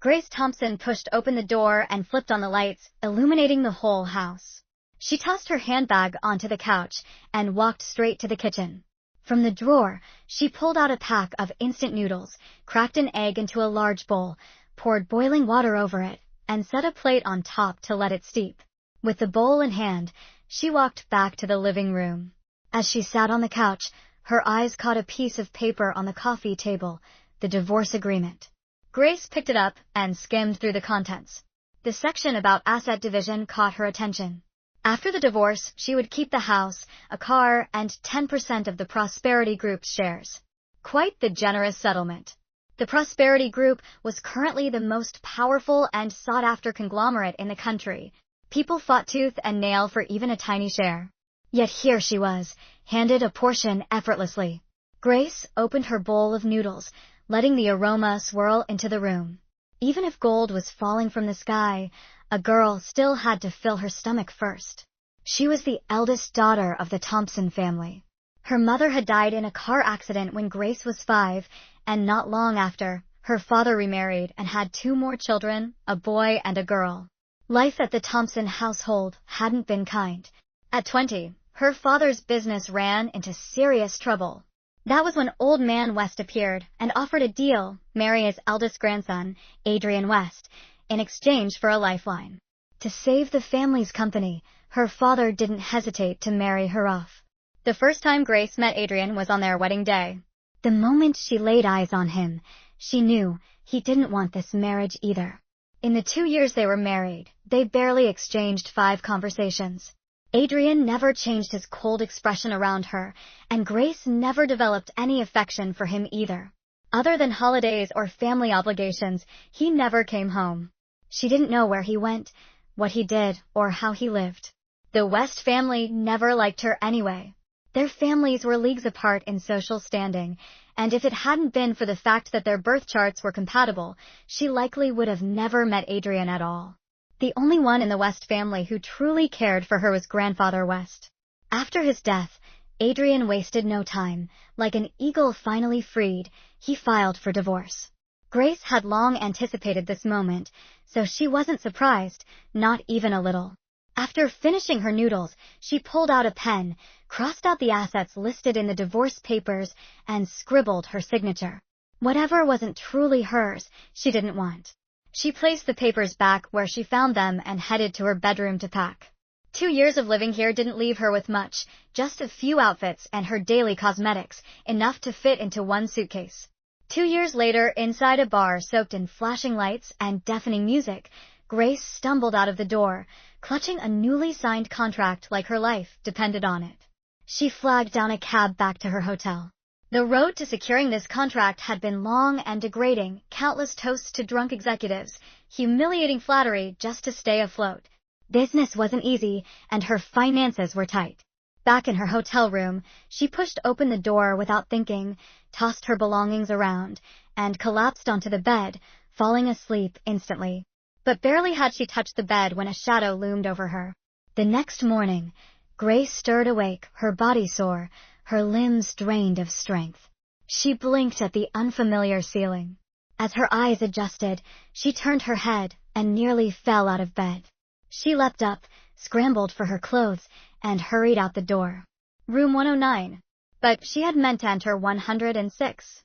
Grace Thompson pushed open the door and flipped on the lights, illuminating the whole house. She tossed her handbag onto the couch and walked straight to the kitchen. From the drawer, she pulled out a pack of instant noodles, cracked an egg into a large bowl, poured boiling water over it, and set a plate on top to let it steep. With the bowl in hand, she walked back to the living room. As she sat on the couch, her eyes caught a piece of paper on the coffee table, the divorce agreement. Grace picked it up and skimmed through the contents. The section about asset division caught her attention. After the divorce, she would keep the house, a car, and 10% of the Prosperity Group's shares. Quite the generous settlement. The Prosperity Group was currently the most powerful and sought-after conglomerate in the country. People fought tooth and nail for even a tiny share. Yet here she was, handed a portion effortlessly. Grace opened her bowl of noodles, letting the aroma swirl into the room. Even if gold was falling from the sky, a girl still had to fill her stomach first. She was the eldest daughter of the Thompson family. Her mother had died in a car accident when Grace was 5, and not long after, her father remarried and had 2 more children, a boy and a girl. Life at the Thompson household hadn't been kind. At 20, her father's business ran into serious trouble. That was when Old Man West appeared and offered a deal, marry his eldest grandson, Adrian West, in exchange for a lifeline. To save the family's company, her father didn't hesitate to marry her off. The first time Grace met Adrian was on their wedding day. The moment she laid eyes on him, she knew he didn't want this marriage either. In the 2 years they were married, they barely exchanged 5 conversations. Adrian never changed his cold expression around her, and Grace never developed any affection for him either. Other than holidays or family obligations, he never came home. She didn't know where he went, what he did, or how he lived. The West family never liked her anyway. Their families were leagues apart in social standing, and if it hadn't been for the fact that their birth charts were compatible, she likely would have never met Adrian at all. The only one in the West family who truly cared for her was Grandfather West. After his death, Adrian wasted no time. Like an eagle finally freed, he filed for divorce. Grace had long anticipated this moment, so she wasn't surprised, not even a little. After finishing her noodles, she pulled out a pen, crossed out the assets listed in the divorce papers, and scribbled her signature. Whatever wasn't truly hers, she didn't want. She placed the papers back where she found them and headed to her bedroom to pack. 2 years of living here didn't leave her with much, just a few outfits and her daily cosmetics, enough to fit into one suitcase. 2 years later, inside a bar soaked in flashing lights and deafening music, Grace stumbled out of the door, clutching a newly signed contract like her life depended on it. She flagged down a cab back to her hotel. The road to securing this contract had been long and degrading, countless toasts to drunk executives, humiliating flattery just to stay afloat. Business wasn't easy, and her finances were tight. Back in her hotel room, she pushed open the door without thinking, tossed her belongings around, and collapsed onto the bed, falling asleep instantly. But barely had she touched the bed when a shadow loomed over her. The next morning, Grace stirred awake, her body sore, her limbs drained of strength. She blinked at the unfamiliar ceiling. As her eyes adjusted, she turned her head and nearly fell out of bed. She leapt up, scrambled for her clothes, and hurried out the door. Room 109. But she had meant to enter 106.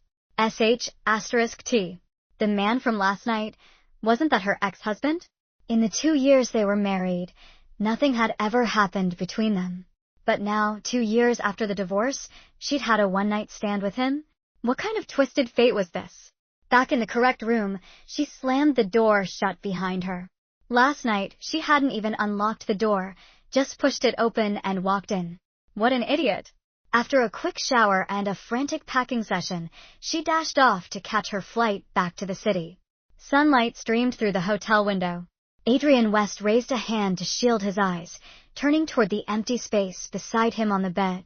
*T. The man from last night, wasn't that her ex-husband? In the 2 years they were married, nothing had ever happened between them. But now, 2 years after the divorce, she'd had a one-night stand with him? What kind of twisted fate was this? Back in the correct room, she slammed the door shut behind her. Last night, she hadn't even unlocked the door, just pushed it open and walked in. What an idiot. After a quick shower and a frantic packing session, she dashed off to catch her flight back to the city. Sunlight streamed through the hotel window. Adrian West raised a hand to shield his eyes, turning toward the empty space beside him on the bed.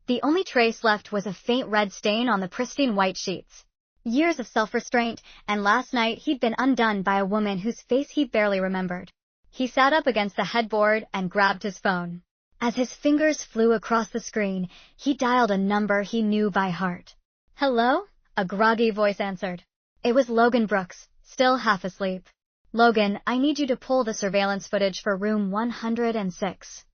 The only trace left was a faint red stain on the pristine white sheets. Years of self-restraint, and last night he'd been undone by a woman whose face he barely remembered. He sat up against the headboard and grabbed his phone. As his fingers flew across the screen, he dialed a number he knew by heart. "Hello?" a groggy voice answered. It was Logan Brooks, still half asleep. Logan, I need you to pull the surveillance footage for room 106.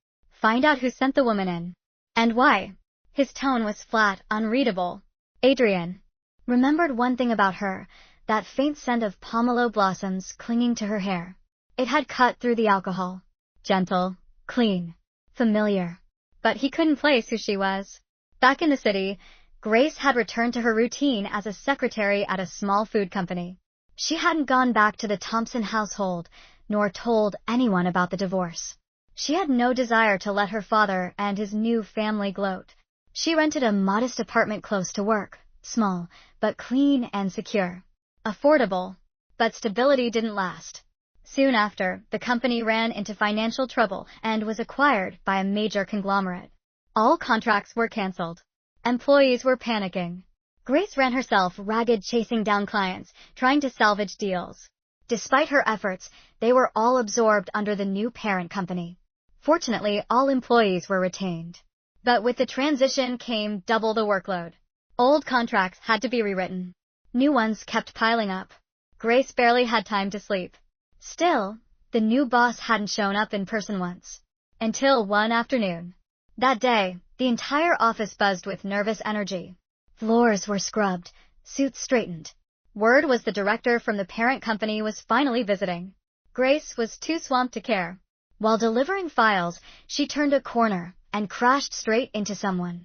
Find out who sent the woman in. And why. His tone was flat, unreadable. Adrian remembered one thing about her, that faint scent of pomelo blossoms clinging to her hair. It had cut through the alcohol. Gentle, clean, familiar. But he couldn't place who she was. Back in the city, Grace had returned to her routine as a secretary at a small food company. She hadn't gone back to the Thompson household, nor told anyone about the divorce. She had no desire to let her father and his new family gloat. She rented a modest apartment close to work, small, but clean and secure. Affordable, but stability didn't last. Soon after, the company ran into financial trouble and was acquired by a major conglomerate. All contracts were canceled. Employees were panicking. Grace ran herself ragged, chasing down clients, trying to salvage deals. Despite her efforts, they were all absorbed under the new parent company. Fortunately, all employees were retained. But with the transition came double the workload. Old contracts had to be rewritten. New ones kept piling up. Grace barely had time to sleep. Still, the new boss hadn't shown up in person once. Until one afternoon. That day, the entire office buzzed with nervous energy. Floors were scrubbed, suits straightened. Word was the director from the parent company was finally visiting. Grace was too swamped to care. While delivering files, she turned a corner and crashed straight into someone.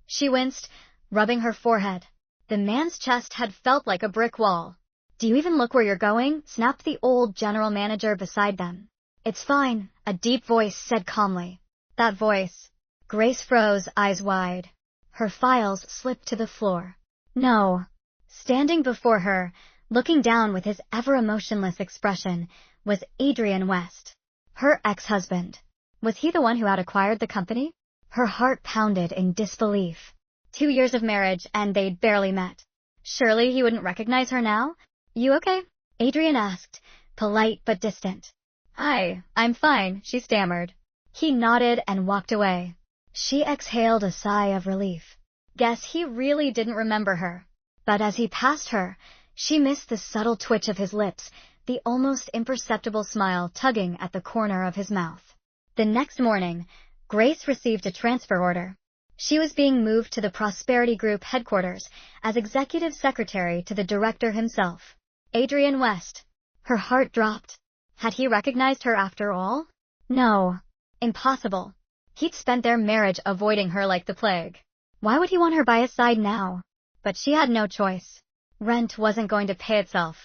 She winced, rubbing her forehead. The man's chest had felt like a brick wall. Do you even look where you're going? Snapped the old general manager beside them. It's fine, a deep voice said calmly. That voice. Grace froze, eyes wide. Her files slipped to the floor. No. Standing before her, looking down with his ever-emotionless expression, was Adrian West. Her ex-husband. Was he the one who had acquired the company? Her heart pounded in disbelief. 2 years of marriage, and they'd barely met. Surely he wouldn't recognize her now? You okay? Adrian asked, polite but distant. Hi, I'm fine, she stammered. He nodded and walked away. She exhaled a sigh of relief. Guess he really didn't remember her. But as he passed her, she missed the subtle twitch of his lips, the almost imperceptible smile tugging at the corner of his mouth. The next morning, Grace received a transfer order. She was being moved to the Prosperity Group headquarters as executive secretary to the director himself, Adrian West. Her heart dropped. Had he recognized her after all? No. Impossible. He'd spent their marriage avoiding her like the plague. Why would he want her by his side now? But she had no choice. Rent wasn't going to pay itself.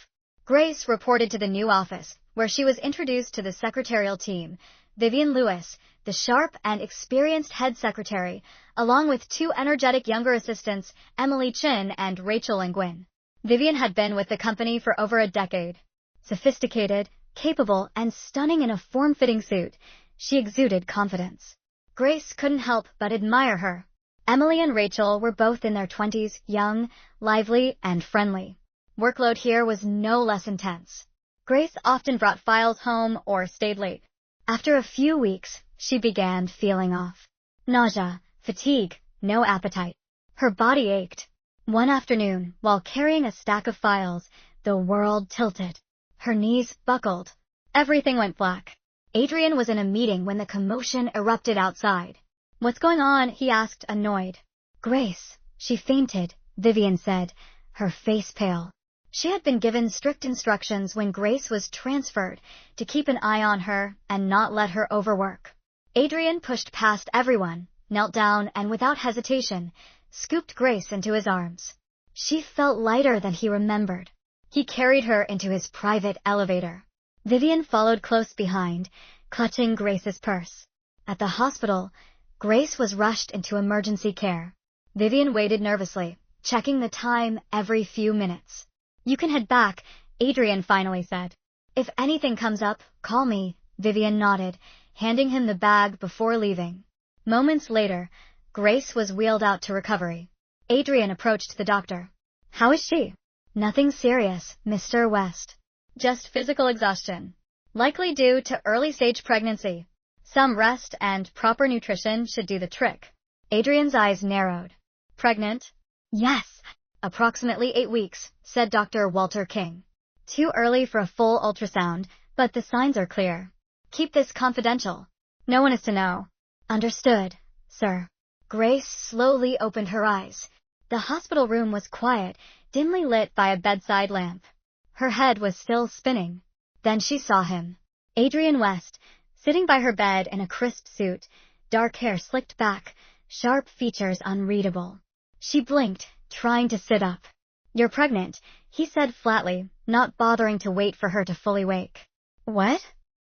Grace reported to the new office, where she was introduced to the secretarial team, Vivian Lewis, the sharp and experienced head secretary, along with 2 energetic younger assistants, Emily Chin and Rachel Nguyen. Vivian had been with the company for over a decade. Sophisticated, capable, and stunning in a form-fitting suit, she exuded confidence. Grace couldn't help but admire her. Emily and Rachel were both in their 20s, young, lively, and friendly. Workload here was no less intense. Grace often brought files home or stayed late. After a few weeks, she began feeling off. Nausea, fatigue, no appetite. Her body ached. One afternoon, while carrying a stack of files, the world tilted. Her knees buckled. Everything went black. Adrian was in a meeting when the commotion erupted outside. What's going on? He asked, annoyed. Grace, she fainted, Vivian said, her face pale. She had been given strict instructions when Grace was transferred to keep an eye on her and not let her overwork. Adrian pushed past everyone, knelt down, and without hesitation, scooped Grace into his arms. She felt lighter than he remembered. He carried her into his private elevator. Vivian followed close behind, clutching Grace's purse. At the hospital, Grace was rushed into emergency care. Vivian waited nervously, checking the time every few minutes. You can head back, Adrian finally said. If anything comes up, call me, Vivian nodded, handing him the bag before leaving. Moments later, Grace was wheeled out to recovery. Adrian approached the doctor. How is she? Nothing serious, Mr. West. Just physical exhaustion. Likely due to early-stage pregnancy. Some rest and proper nutrition should do the trick. Adrian's eyes narrowed. Pregnant? Yes. Approximately 8 weeks, said Dr. Walter King. Too early for a full ultrasound, but the signs are clear. Keep this confidential. No one is to know. Understood, sir. Grace slowly opened her eyes. The hospital room was quiet, dimly lit by a bedside lamp. Her head was still spinning. Then she saw him. Adrian West, sitting by her bed in a crisp suit, dark hair slicked back, sharp features unreadable. She blinked, trying to sit up. You're pregnant, he said flatly, not bothering to wait for her to fully wake. What?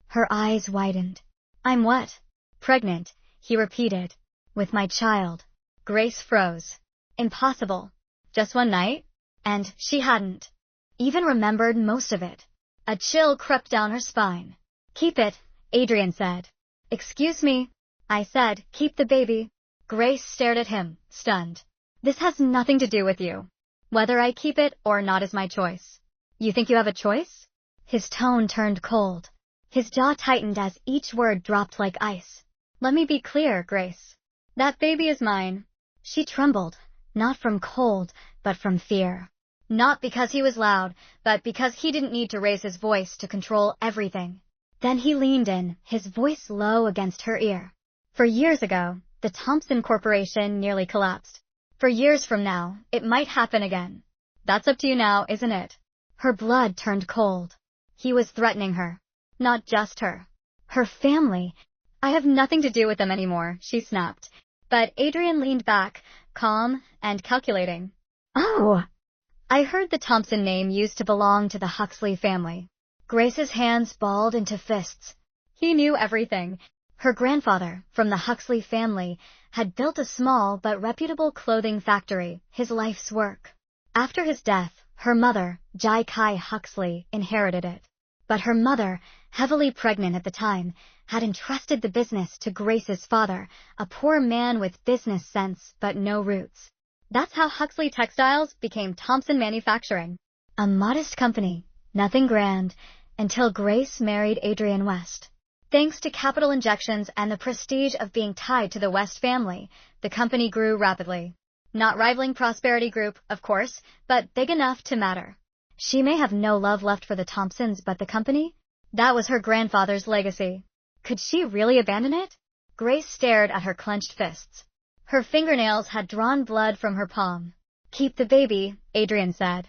Her eyes widened. I'm what? Pregnant, he repeated. With my child. Grace froze. Impossible. Just one night? And she hadn't even remembered most of it. A chill crept down her spine. Keep it, Adrian said. Excuse me. I said, keep the baby. Grace stared at him, stunned. This has nothing to do with you. Whether I keep it or not is my choice. You think you have a choice? His tone turned cold. His jaw tightened as each word dropped like ice. Let me be clear, Grace. That baby is mine. She trembled, not from cold, but from fear. Not because he was loud, but because he didn't need to raise his voice to control everything. Then he leaned in, his voice low against her ear. For years ago, the Thompson Corporation nearly collapsed. For years from now, it might happen again. That's up to you now, isn't it? Her blood turned cold. He was threatening her. Not just her. Her family. I have nothing to do with them anymore, she snapped. But Adrian leaned back, calm and calculating. Oh! I heard the Thompson name used to belong to the Huxley family. Grace's hands balled into fists. He knew everything. Her grandfather, from the Huxley family, had built a small but reputable clothing factory, his life's work. After his death, her mother, Jai Kai Huxley, inherited it. But her mother, heavily pregnant at the time, had entrusted the business to Grace's father, a poor man with business sense but no roots. That's how Huxley Textiles became Thompson Manufacturing. A modest company, nothing grand, until Grace married Adrian West. Thanks to capital injections and the prestige of being tied to the West family, the company grew rapidly. Not rivaling Prosperity Group, of course, but big enough to matter. She may have no love left for the Thompsons, but the company? That was her grandfather's legacy. Could she really abandon it? Grace stared at her clenched fists. Her fingernails had drawn blood from her palm. Keep the baby, Adrian said.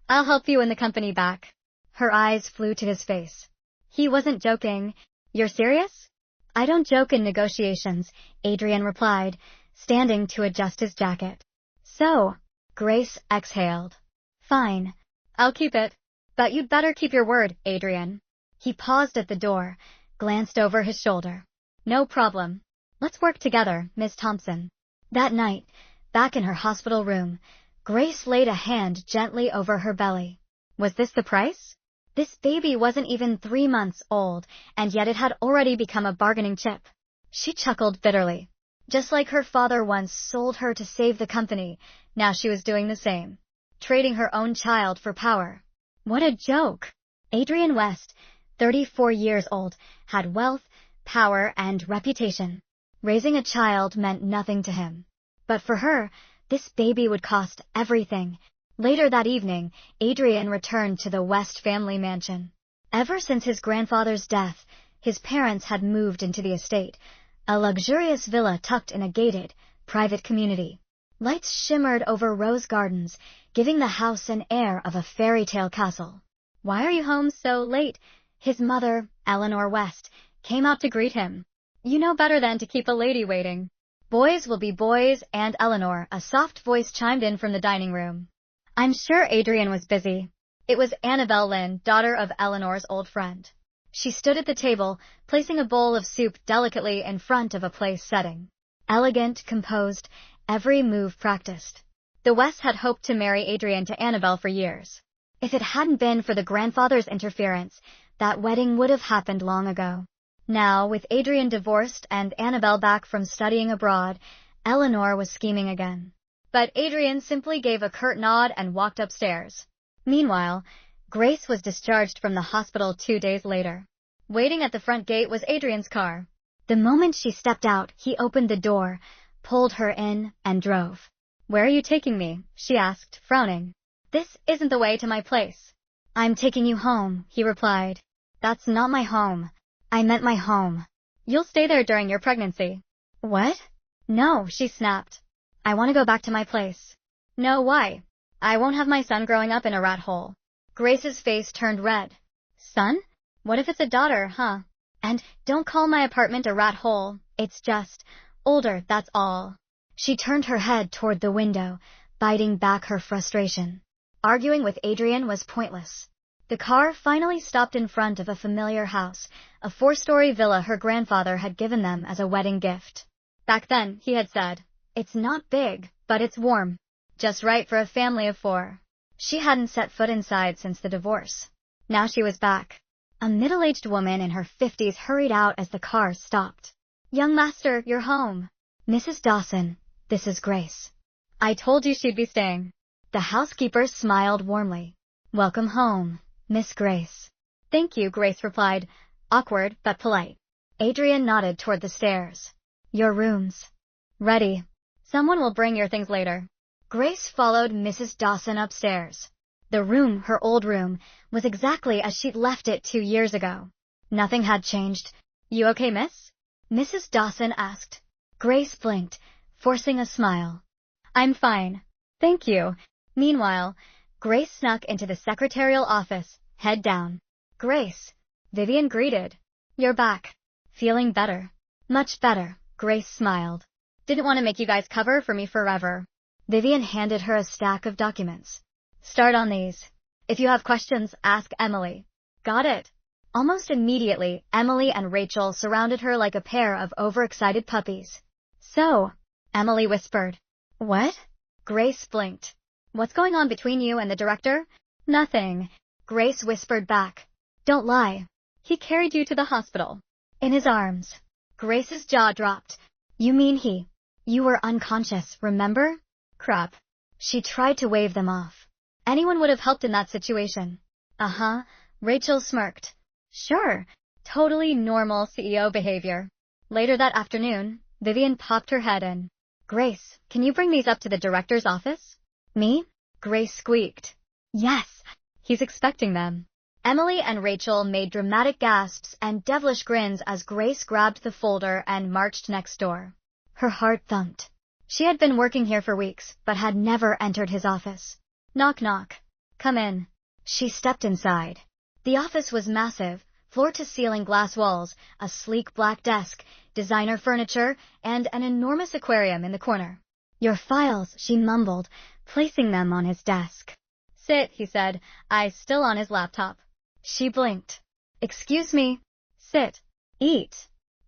I'll help you win the company back. Her eyes flew to his face. He wasn't joking. You're serious? I don't joke in negotiations, Adrian replied, standing to adjust his jacket. So, Grace exhaled. Fine. I'll keep it. But you'd better keep your word, Adrian. He paused at the door, glanced over his shoulder. No problem. Let's work together, Miss Thompson. That night, back in her hospital room, Grace laid a hand gently over her belly. Was this the price? This baby wasn't even 3 months old, and yet it had already become a bargaining chip. She chuckled bitterly. Just like her father once sold her to save the company, now she was doing the same. Trading her own child for power. What a joke! Adrian West, 34 years old, had wealth, power, and reputation. Raising a child meant nothing to him. But for her, this baby would cost everything. Later that evening, Adrian returned to the West family mansion. Ever since his grandfather's death, his parents had moved into the estate, a luxurious villa tucked in a gated, private community. Lights shimmered over rose gardens, giving the house an air of a fairy tale castle. Why are you home so late? His mother, Eleanor West, came out to greet him. You know better than to keep a lady waiting. Boys will be boys, and Eleanor, a soft voice chimed in from the dining room. I'm sure Adrian was busy. It was Annabelle Lynn, daughter of Eleanor's old friend. She stood at the table, placing a bowl of soup delicately in front of a place setting. Elegant, composed, every move practiced. The Wests had hoped to marry Adrian to Annabelle for years. If it hadn't been for the grandfather's interference, that wedding would have happened long ago. Now, with Adrian divorced and Annabelle back from studying abroad, Eleanor was scheming again. But Adrian simply gave a curt nod and walked upstairs. Meanwhile, Grace was discharged from the hospital 2 days later. Waiting at the front gate was Adrian's car. The moment she stepped out, he opened the door, pulled her in, and drove. Where are you taking me? She asked, frowning. This isn't the way to my place. I'm taking you home, he replied. That's not my home. I meant my home. You'll stay there during your pregnancy. What? No, she snapped. I want to go back to my place. No, why? I won't have my son growing up in a rat hole. Grace's face turned red. Son? What if it's a daughter, huh? And don't call my apartment a rat hole. It's just older, that's all. She turned her head toward the window, biting back her frustration. Arguing with Adrian was pointless. The car finally stopped in front of a familiar house, a 4-story villa her grandfather had given them as a wedding gift. Back then, he had said, "It's not big, but it's warm. Just right for a family of 4. She hadn't set foot inside since the divorce. Now she was back. A middle-aged woman in her 50s hurried out as the car stopped. Young master, you're home. Mrs. Dawson, this is Grace. I told you she'd be staying. The housekeeper smiled warmly. Welcome home, Miss Grace. Thank you, Grace replied, awkward but polite. Adrian nodded toward the stairs. Your rooms. Ready. Someone will bring your things later. Grace followed Mrs. Dawson upstairs. The room, her old room, was exactly as she'd left it 2 years ago. Nothing had changed. You okay, miss? Mrs. Dawson asked. Grace blinked, forcing a smile. I'm fine. Thank you. Meanwhile, Grace snuck into the secretarial office, head down. Grace. Vivian greeted. You're back. Feeling better. Much better, Grace smiled. Didn't want to make you guys cover for me forever. Vivian handed her a stack of documents. Start on these. If you have questions, ask Emily. Got it. Almost immediately, Emily and Rachel surrounded her like a pair of overexcited puppies. So, Emily whispered. What? Grace blinked. What's going on between you and the director? Nothing. Grace whispered back. Don't lie. He carried you to the hospital. In his arms. Grace's jaw dropped. You mean You were unconscious, remember? Crap. She tried to wave them off. Anyone would have helped in that situation. Uh-huh. Rachel smirked. Sure. Totally normal CEO behavior. Later that afternoon, Vivian popped her head in. Grace, can you bring these up to the director's office? Me? Grace squeaked. Yes. He's expecting them. Emily and Rachel made dramatic gasps and devilish grins as Grace grabbed the folder and marched next door. Her heart thumped. She had been working here for weeks, but had never entered his office. Knock knock. Come in. She stepped inside. The office was massive, floor-to-ceiling glass walls, a sleek black desk, designer furniture, and an enormous aquarium in the corner. Your files, she mumbled, placing them on his desk. Sit, he said, eyes still on his laptop. She blinked. Excuse me. Sit. Eat.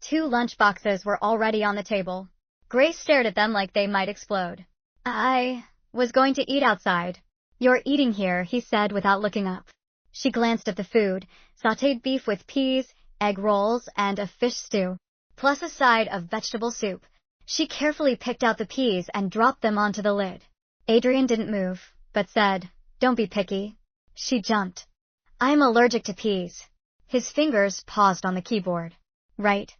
2 lunch boxes were already on the table. Grace stared at them like they might explode. I was going to eat outside. You're eating here, he said without looking up. She glanced at the food, sautéed beef with peas, egg rolls, and a fish stew, plus a side of vegetable soup. She carefully picked out the peas and dropped them onto the lid. Adrian didn't move, but said, Don't be picky. She jumped. I'm allergic to peas. His fingers paused on the keyboard. Right.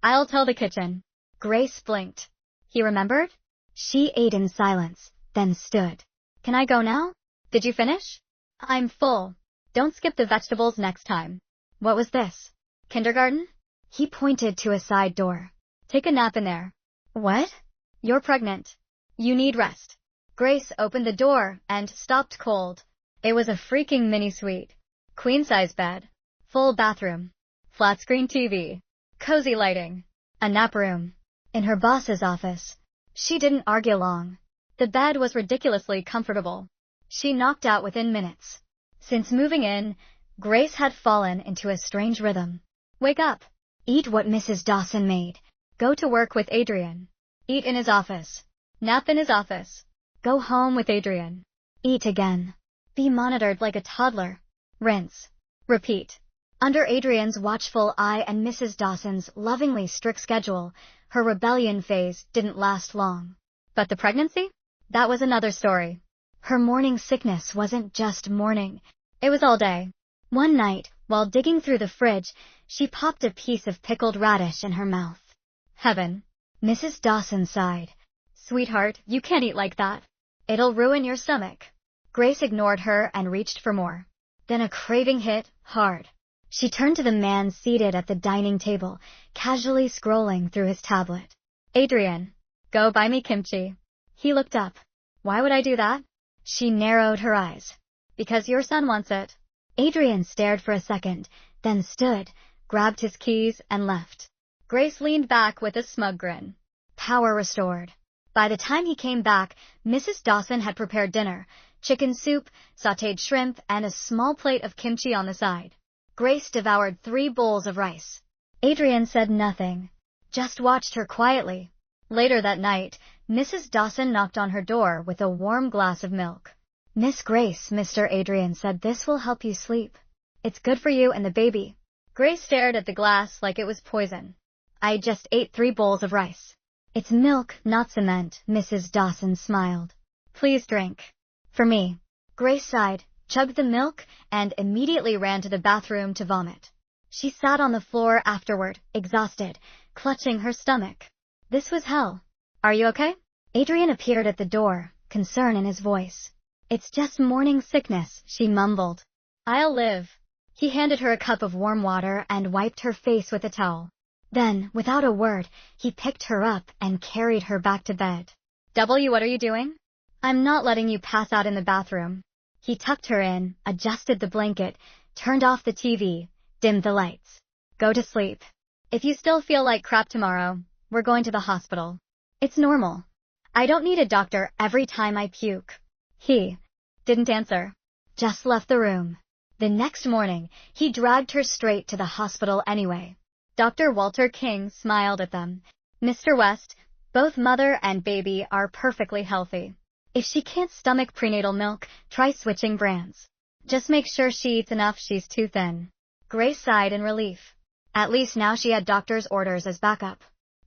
I'll tell the kitchen. Grace blinked. He remembered? She ate in silence, then stood. Can I go now? Did you finish? I'm full. Don't skip the vegetables next time. What was this? Kindergarten? He pointed to a side door. Take a nap in there. What? You're pregnant. You need rest. Grace opened the door and stopped cold. It was a freaking mini-suite. Queen-size bed. Full bathroom. Flat-screen TV. Cozy lighting. A nap room. In her boss's office. She didn't argue long. The bed was ridiculously comfortable. She knocked out within minutes. Since moving in, Grace had fallen into a strange rhythm. Wake up. Eat what Mrs. Dawson made. Go to work with Adrian. Eat in his office. Nap in his office. Go home with Adrian. Eat again. Be monitored like a toddler. Rinse. Repeat. Under Adrian's watchful eye and Mrs. Dawson's lovingly strict schedule, her rebellion phase didn't last long. But the pregnancy? That was another story. Her morning sickness wasn't just morning. It was all day. One night, while digging through the fridge, she popped a piece of pickled radish in her mouth. Heaven. Mrs. Dawson sighed. Sweetheart, you can't eat like that. It'll ruin your stomach. Grace ignored her and reached for more. Then a craving hit hard. She turned to the man seated at the dining table, casually scrolling through his tablet. Adrian, go buy me kimchi. He looked up. Why would I do that? She narrowed her eyes. Because your son wants it. Adrian stared for a second, then stood, grabbed his keys, and left. Grace leaned back with a smug grin. Power restored. By the time he came back, Mrs. Dawson had prepared dinner, chicken soup, sautéed shrimp, and a small plate of kimchi on the side. Grace devoured 3 bowls of rice. Adrian said nothing, just watched her quietly. Later that night, Mrs. Dawson knocked on her door with a warm glass of milk. Miss Grace, Mr. Adrian said this will help you sleep. It's good for you and the baby. Grace stared at the glass like it was poison. I just ate 3 bowls of rice. It's milk, not cement, Mrs. Dawson smiled. Please drink. For me. Grace sighed, chugged the milk, and immediately ran to the bathroom to vomit. She sat on the floor afterward, exhausted, clutching her stomach. This was hell. Are you okay? Adrian appeared at the door, concern in his voice. It's just morning sickness, she mumbled. I'll live. He handed her a cup of warm water and wiped her face with a towel. Then, without a word, he picked her up and carried her back to bed. W, what are you doing? I'm not letting you pass out in the bathroom. He tucked her in, adjusted the blanket, turned off the TV, dimmed the lights. Go to sleep. If you still feel like crap tomorrow, we're going to the hospital. It's normal. I don't need a doctor every time I puke. He didn't answer. Just left the room. The next morning, he dragged her straight to the hospital anyway. Dr. Walter King smiled at them. Mr. West, both mother and baby are perfectly healthy. If she can't stomach prenatal milk, try switching brands. Just make sure she eats enough, she's too thin. Grace sighed in relief. At least now she had doctor's orders as backup.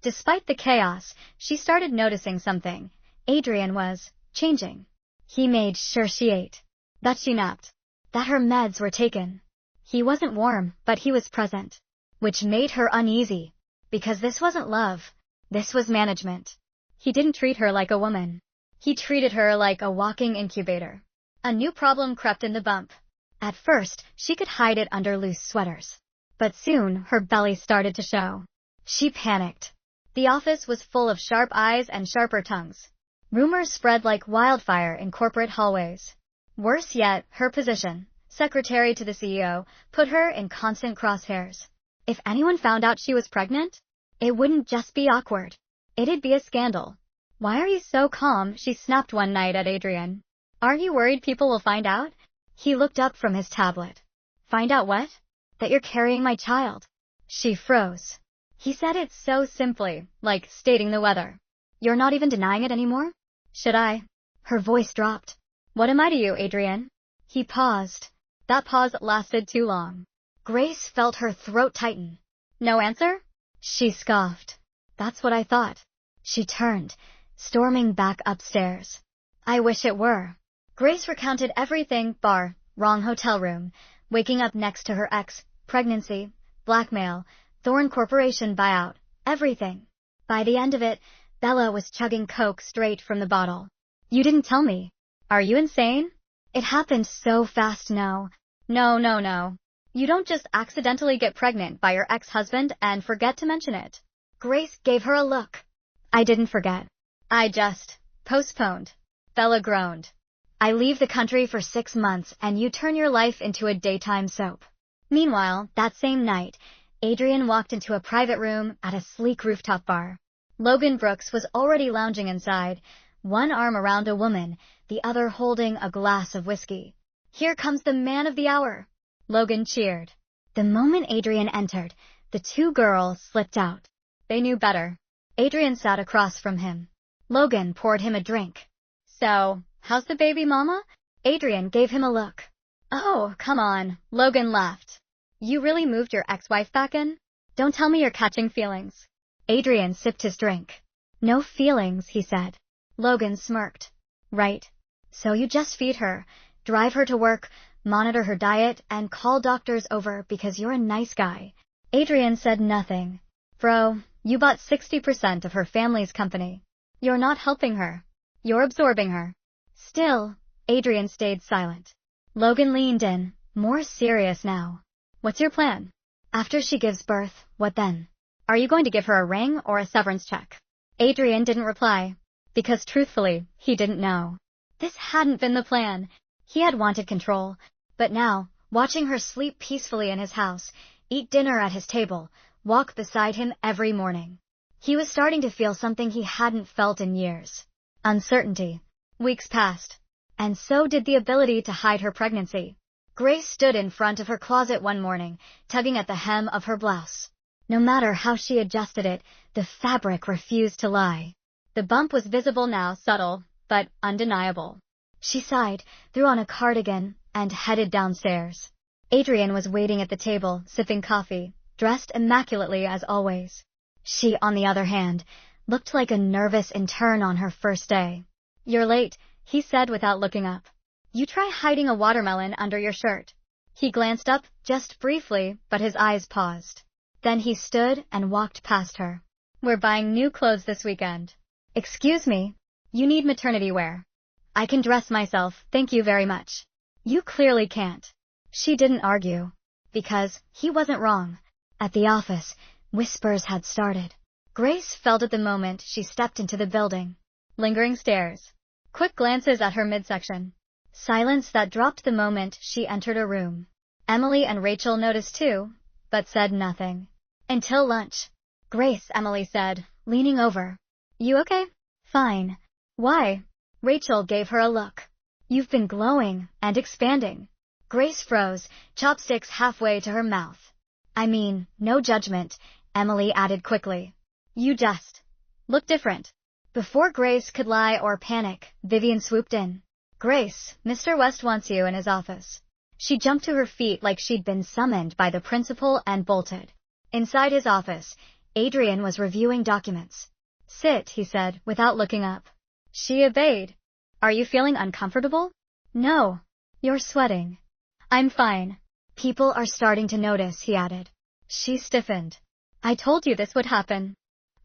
Despite the chaos, she started noticing something. Adrian was changing. He made sure she ate. That she napped. That her meds were taken. He wasn't warm, but he was present. Which made her uneasy. Because this wasn't love. This was management. He didn't treat her like a woman. He treated her like a walking incubator. A new problem crept in the bump. At first, she could hide it under loose sweaters. But soon, her belly started to show. She panicked. The office was full of sharp eyes and sharper tongues. Rumors spread like wildfire in corporate hallways. Worse yet, her position, secretary to the CEO, put her in constant crosshairs. If anyone found out she was pregnant, it wouldn't just be awkward. It'd be a scandal. Why are you so calm? She snapped one night at Adrian. Aren't you worried people will find out? He looked up from his tablet. Find out what? That you're carrying my child. She froze. He said it so simply, like stating the weather. You're not even denying it anymore? Should I? Her voice dropped. What am I to you, Adrian? He paused. That pause lasted too long. Grace felt her throat tighten. No answer? She scoffed. That's what I thought. She turned, storming back upstairs. I wish it were. Grace recounted everything bar, wrong hotel room, waking up next to her ex, pregnancy, blackmail, Thorne Corporation buyout, everything. By the end of it, Bella was chugging Coke straight from the bottle. You didn't tell me. Are you insane? It happened so fast. No. No. You don't just accidentally get pregnant by your ex-husband and forget to mention it. Grace gave her a look. I didn't forget. I just postponed. Bella groaned. I leave the country for 6 months and you turn your life into a daytime soap. Meanwhile, that same night, Adrian walked into a private room at a sleek rooftop bar. Logan Brooks was already lounging inside, one arm around a woman, the other holding a glass of whiskey. Here comes the man of the hour. Logan cheered. The moment Adrian entered, the 2 girls slipped out. They knew better. Adrian sat across from him. Logan poured him a drink. So, how's the baby, mama? Adrian gave him a look. Oh, come on, Logan laughed. You really moved your ex-wife back in? Don't tell me you're catching feelings. Adrian sipped his drink. No feelings, he said. Logan smirked. Right. So you just feed her, drive her to work, monitor her diet, and call doctors over because you're a nice guy. Adrian said nothing. Bro, you bought 60% of her family's company. You're not helping her. You're absorbing her. Still, Adrian stayed silent. Logan leaned in, more serious now. What's your plan? After she gives birth, what then? Are you going to give her a ring or a severance check? Adrian didn't reply, because truthfully, he didn't know. This hadn't been the plan. He had wanted control, but now, watching her sleep peacefully in his house, eat dinner at his table, walk beside him every morning, he was starting to feel something he hadn't felt in years. Uncertainty. Weeks passed, and so did the ability to hide her pregnancy. Grace stood in front of her closet one morning, tugging at the hem of her blouse. No matter how she adjusted it, the fabric refused to lie. The bump was visible now, subtle, but undeniable. She sighed, threw on a cardigan, and headed downstairs. Adrian was waiting at the table, sipping coffee, dressed immaculately as always. She, on the other hand, looked like a nervous intern on her first day. "You're late," he said without looking up. "You try hiding a watermelon under your shirt." He glanced up, just briefly, but his eyes paused. Then he stood and walked past her. "We're buying new clothes this weekend." "Excuse me, you need maternity wear." "I can dress myself, thank you very much." "You clearly can't." She didn't argue. Because he wasn't wrong. At the office, whispers had started. Grace felt it the moment she stepped into the building. Lingering stares. Quick glances at her midsection. Silence that dropped the moment she entered a room. Emily and Rachel noticed too, but said nothing. Until lunch. "Grace," Emily said, leaning over. "You okay?" "Fine." "Why?" Rachel gave her a look. "You've been glowing and expanding." Grace froze, chopsticks halfway to her mouth. "I mean, no judgment," Emily added quickly. "You just look different." Before Grace could lie or panic, Vivian swooped in. "Grace, Mr. West wants you in his office." She jumped to her feet like she'd been summoned by the principal and bolted. Inside his office, Adrian was reviewing documents. "Sit," he said, without looking up. She obeyed. "Are you feeling uncomfortable?" "No." "You're sweating." "I'm fine." "People are starting to notice," he added. She stiffened. "I told you this would happen.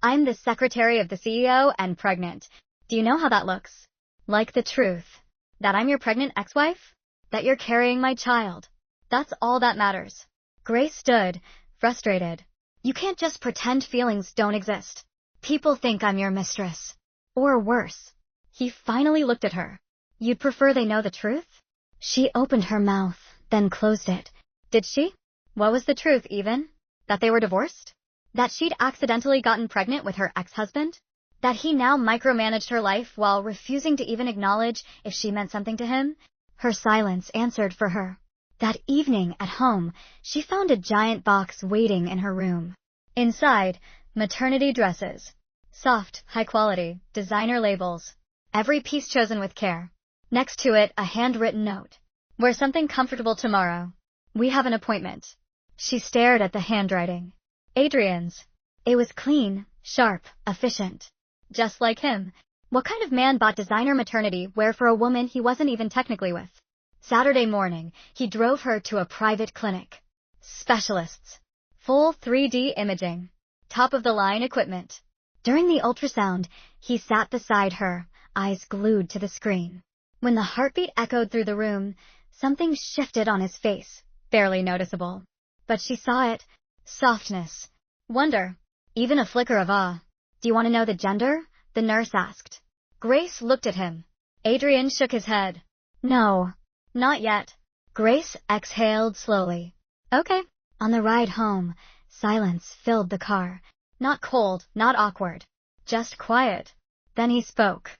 I'm the secretary of the CEO and pregnant. Do you know how that looks?" "Like the truth." "That I'm your pregnant ex-wife? That you're carrying my child. That's all that matters." Grace stood, frustrated. "You can't just pretend feelings don't exist. People think I'm your mistress. Or worse." He finally looked at her. "You'd prefer they know the truth?" She opened her mouth, then closed it. Did she? What was the truth, even? That they were divorced? That she'd accidentally gotten pregnant with her ex-husband? That he now micromanaged her life while refusing to even acknowledge if she meant something to him? Her silence answered for her. That evening, at home, she found a giant box waiting in her room. Inside, maternity dresses. Soft, high quality, designer labels. Every piece chosen with care. Next to it, a handwritten note. "Wear something comfortable tomorrow. We have an appointment." She stared at the handwriting. Adrian's. It was clean, sharp, efficient. Just like him. What kind of man bought designer maternity wear for a woman he wasn't even technically with? Saturday morning, he drove her to a private clinic. Specialists. Full 3D imaging. Top-of-the-line equipment. During the ultrasound, he sat beside her, eyes glued to the screen. When the heartbeat echoed through the room, something shifted on his face, barely noticeable. But she saw it. Softness. Wonder. Even a flicker of awe. "Do you want to know the gender?" the nurse asked. Grace looked at him. Adrian shook his head. "No. Not yet." Grace exhaled slowly. "Okay." On the ride home, silence filled the car. Not cold, not awkward. Just quiet. Then he spoke.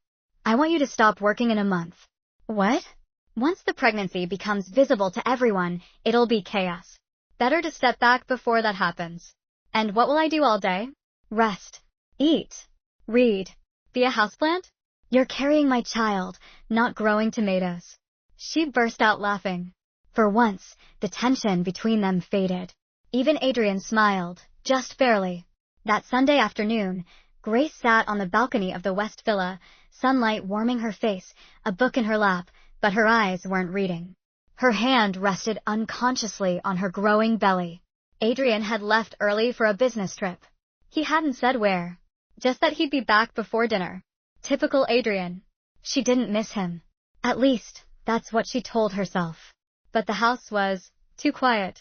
"I want you to stop working in a month." "What?" "Once the pregnancy becomes visible to everyone, it'll be chaos. Better to step back before that happens." "And what will I do all day?" "Rest. Eat. Read. Be a houseplant?" "You're carrying my child, not growing tomatoes." She burst out laughing. For once, the tension between them faded. Even Adrian smiled, just barely. That Sunday afternoon, Grace sat on the balcony of the West Villa, sunlight warming her face, a book in her lap, but her eyes weren't reading. Her hand rested unconsciously on her growing belly. Adrian had left early for a business trip. He hadn't said where. Just that he'd be back before dinner. Typical Adrian. She didn't miss him. At least, that's what she told herself. but the house was too quiet.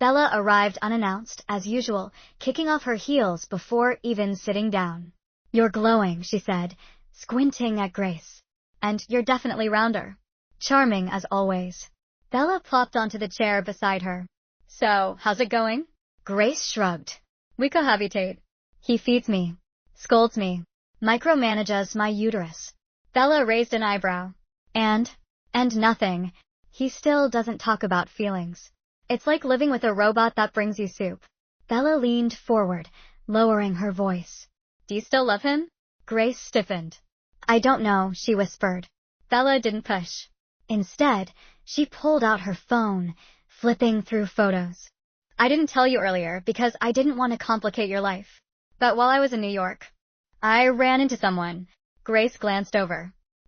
Bella arrived unannounced, as usual, kicking off her heels before even sitting down. "You're glowing," she said, squinting at Grace. "And you're definitely rounder. Charming as always." Bella plopped onto the chair beside her. "So, how's it going?" Grace shrugged. "We cohabitate. He feeds me, scolds me, micromanages my uterus." Bella raised an eyebrow. And nothing. He still doesn't talk about feelings. It's like living with a robot that brings you soup." Bella leaned forward, lowering her voice. "Do you still love him?" Grace stiffened. "I don't know," she whispered. Bella didn't push. Instead, she pulled out her phone, flipping through photos. "I didn't tell you earlier because I didn't want to complicate your life. But while I was in New York, I ran into someone." Grace glanced over.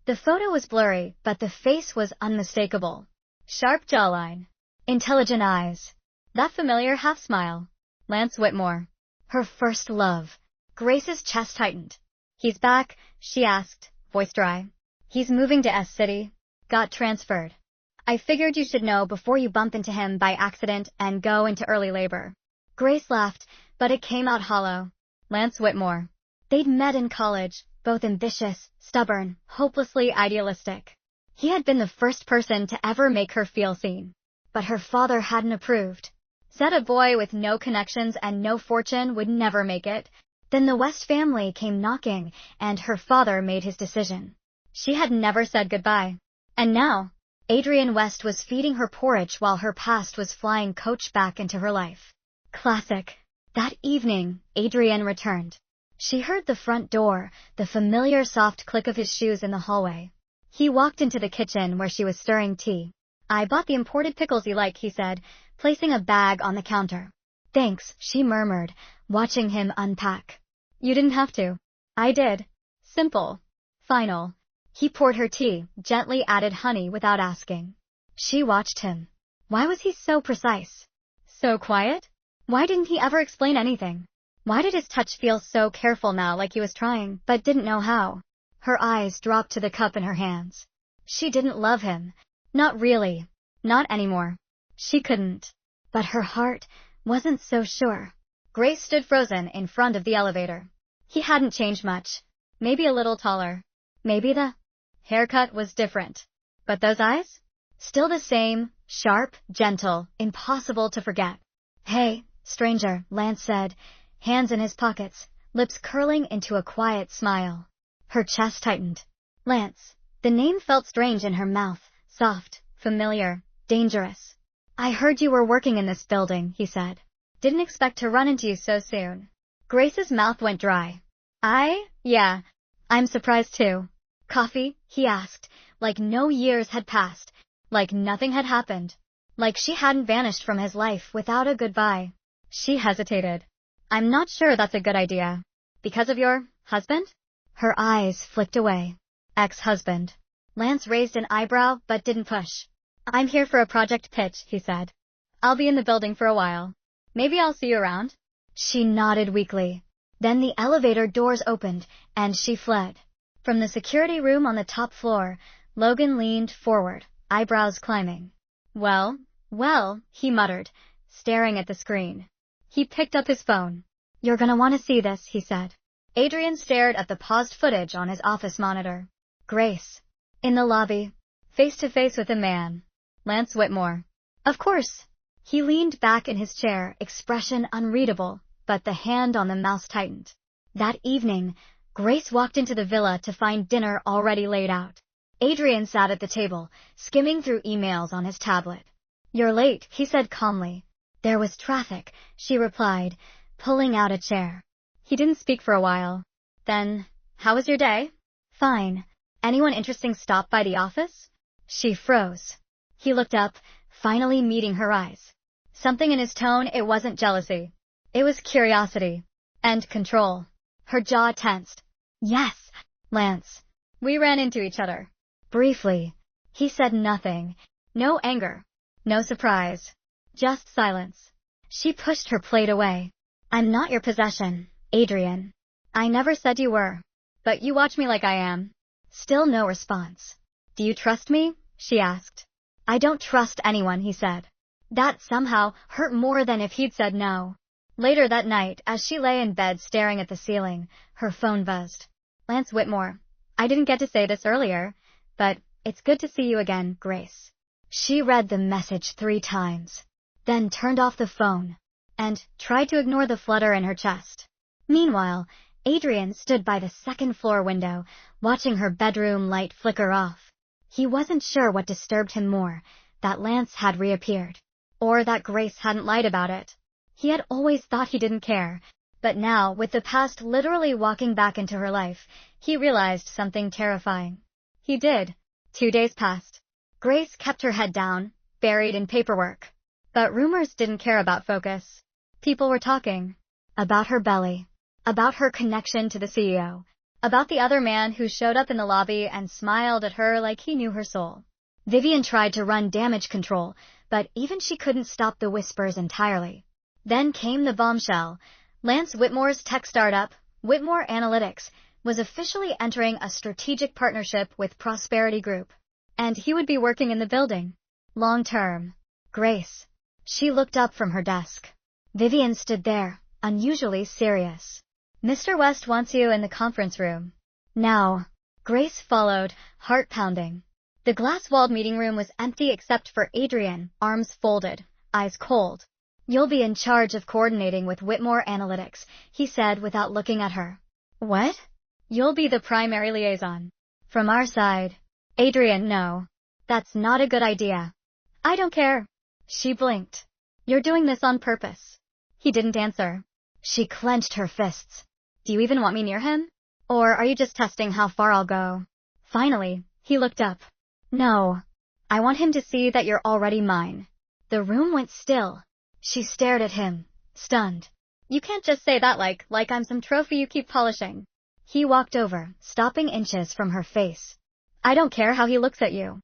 The photo was blurry, but the face was unmistakable. Sharp jawline, intelligent eyes, that familiar half-smile. Lance Whitmore. Her first love. Grace's chest tightened. "He's back?" she asked, voice dry. "He's moving to S-City. Got transferred. I figured you should know before you bump into him by accident and go into early labor." Grace laughed, but it came out hollow. Lance Whitmore. They'd met in college, both ambitious, stubborn, hopelessly idealistic. He had been the first person to ever make her feel seen. But her father hadn't approved. Said a boy with no connections and no fortune would never make it. Then the West family came knocking, and her father made his decision. She had never said goodbye. And now, Adrian West was feeding her porridge while her past was flying coach back into her life. Classic. That evening, Adrian returned. She heard the front door, the familiar soft click of his shoes in the hallway. He walked into the kitchen where she was stirring tea. "I bought the imported pickles you like," he said, placing a bag on the counter. "Thanks," she murmured, watching him unpack. "You didn't have to." "I did. Simple. Final." He poured her tea, gently added honey without asking. She watched him. Why was he so precise? So quiet? Why didn't he ever explain anything? Why did his touch feel so careful now, like he was trying, but didn't know how? Her eyes dropped to the cup in her hands. She didn't love him. Not really. Not anymore. She couldn't. But her heart wasn't so sure. Grace stood frozen in front of the elevator. He hadn't changed much. Maybe a little taller. Maybe the haircut was different. But those eyes? Still the same, sharp, gentle, impossible to forget. "Hey, stranger," Lance said, hands in his pockets, lips curling into a quiet smile. Her chest tightened. Lance. The name felt strange in her mouth, soft, familiar, dangerous. "I heard you were working in this building," he said. "Didn't expect to run into you so soon." Grace's mouth went dry. Yeah, I'm surprised too." "Coffee?" he asked, like no years had passed, like nothing had happened, like she hadn't vanished from his life without a goodbye. She hesitated. "I'm not sure that's a good idea." "Because of your husband?" Her eyes flicked away. "Ex-husband." Lance raised an eyebrow but didn't push. "I'm here for a project pitch," he said. "I'll be in the building for a while. Maybe I'll see you around." She nodded weakly. Then the elevator doors opened, and she fled. From the security room on the top floor, Logan leaned forward, eyebrows climbing. Well, he muttered, staring at the screen. He picked up his phone. "You're gonna want to see this," he said. Adrian stared at the paused footage on his office monitor. Grace. In the lobby. Face to face with a man. Lance Whitmore. Of course. He leaned back in his chair, expression unreadable, but the hand on the mouse tightened. That evening, Grace walked into the villa to find dinner already laid out. Adrian sat at the table, skimming through emails on his tablet. "You're late," he said calmly. "There was traffic," she replied, pulling out a chair. He didn't speak for a while. Then, "How was your day?" "Fine. Anyone interesting stop by the office?" She froze. He looked up, finally meeting her eyes. Something in his tone, it wasn't jealousy. It was curiosity. And control. Her jaw tensed. "Yes, Lance." "We ran into each other." Briefly. He said nothing. No anger. No surprise. Just silence. She pushed her plate away. "I'm not your possession, Adrian. I never said you were. But you watch me like I am." Still no response. "Do you trust me?" she asked. I don't trust anyone, he said. That somehow hurt more than if he'd said no. Later that night, as she lay in bed staring at the ceiling, her phone buzzed. Lance Whitmore. I didn't get to say this earlier, but it's good to see you again, Grace. She read the message 3 times, then turned off the phone, and tried to ignore the flutter in her chest. Meanwhile, Adrian stood by the second-floor window, watching her bedroom light flicker off. He wasn't sure what disturbed him more, that Lance had reappeared, or that Grace hadn't lied about it. He had always thought he didn't care, but now, with the past literally walking back into her life, he realized something terrifying. He did. 2 days passed. Grace kept her head down, buried in paperwork. But rumors didn't care about focus. People were talking. About her belly. About her connection to the CEO. About the other man who showed up in the lobby and smiled at her like he knew her soul. Vivian tried to run damage control, but even she couldn't stop the whispers entirely. Then came the bombshell. Lance Whitmore's tech startup, Whitmore Analytics, was officially entering a strategic partnership with Prosperity Group. And he would be working in the building. Long term. Grace. She looked up from her desk. Vivian stood there, unusually serious. Mr. West wants you in the conference room. Now. Grace followed, heart pounding. The glass-walled meeting room was empty except for Adrian, arms folded, eyes cold. You'll be in charge of coordinating with Whitmore Analytics, he said without looking at her. What? You'll be the primary liaison. From our side. Adrian, no. That's not a good idea. I don't care. She blinked. You're doing this on purpose. He didn't answer. She clenched her fists. Do you even want me near him? Or are you just testing how far I'll go? Finally, he looked up. No. I want him to see that you're already mine. The room went still. She stared at him, stunned. You can't just say that like I'm some trophy you keep polishing. He walked over, stopping inches from her face. I don't care how he looks at you.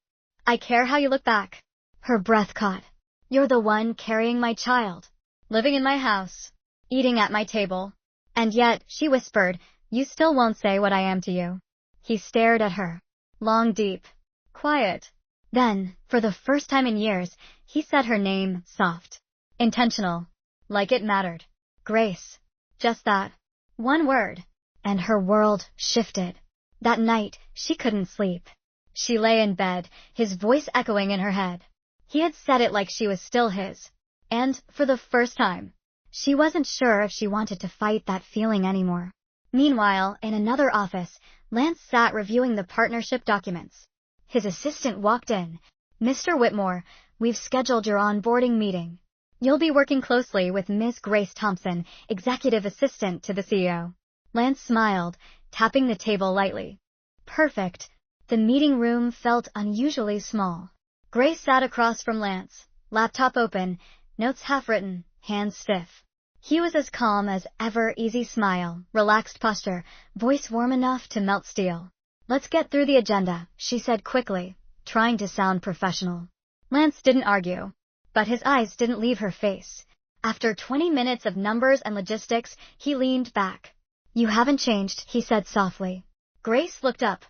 I care how you look back. Her breath caught. You're the one carrying my child, living in my house, eating at my table. And yet, she whispered, you still won't say what I am to you. He stared at her. Long, deep. Quiet. Then, for the first time in years, he said her name, soft. Intentional. Like it mattered. Grace. Just that. One word. And her world shifted. That night, she couldn't sleep. She lay in bed, his voice echoing in her head. He had said it like she was still his. And, for the first time, she wasn't sure if she wanted to fight that feeling anymore. Meanwhile, in another office, Lance sat reviewing the partnership documents. His assistant walked in. Mr. Whitmore, we've scheduled your onboarding meeting. You'll be working closely with Ms. Grace Thompson, executive assistant to the CEO. Lance smiled, tapping the table lightly. Perfect. The meeting room felt unusually small. Grace sat across from Lance, laptop open, notes half-written, hands stiff. He was as calm as ever, easy smile, relaxed posture, voice warm enough to melt steel. Let's get through the agenda, she said quickly, trying to sound professional. Lance didn't argue, but his eyes didn't leave her face. After 20 minutes of numbers and logistics, he leaned back. You haven't changed, he said softly. Grace looked up.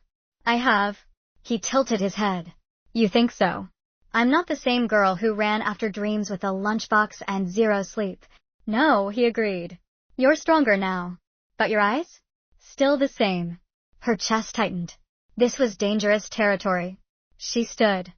I have. He tilted his head. You think so? I'm not the same girl who ran after dreams with a lunchbox and 0 sleep. No, he agreed. You're stronger now. But your eyes? Still the same. Her chest tightened. This was dangerous territory. She stood.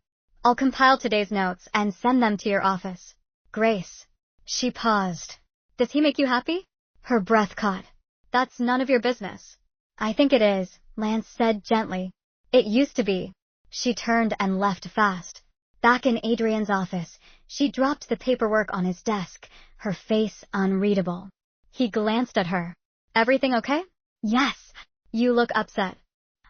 I'll compile today's notes and send them to your office. Grace. She paused. Does he make you happy? Her breath caught. That's none of your business. I think it is, Lance said gently. It used to be. She turned and left fast. Back in Adrian's office, she dropped the paperwork on his desk, her face unreadable. He glanced at her. Everything okay? Yes. You look upset.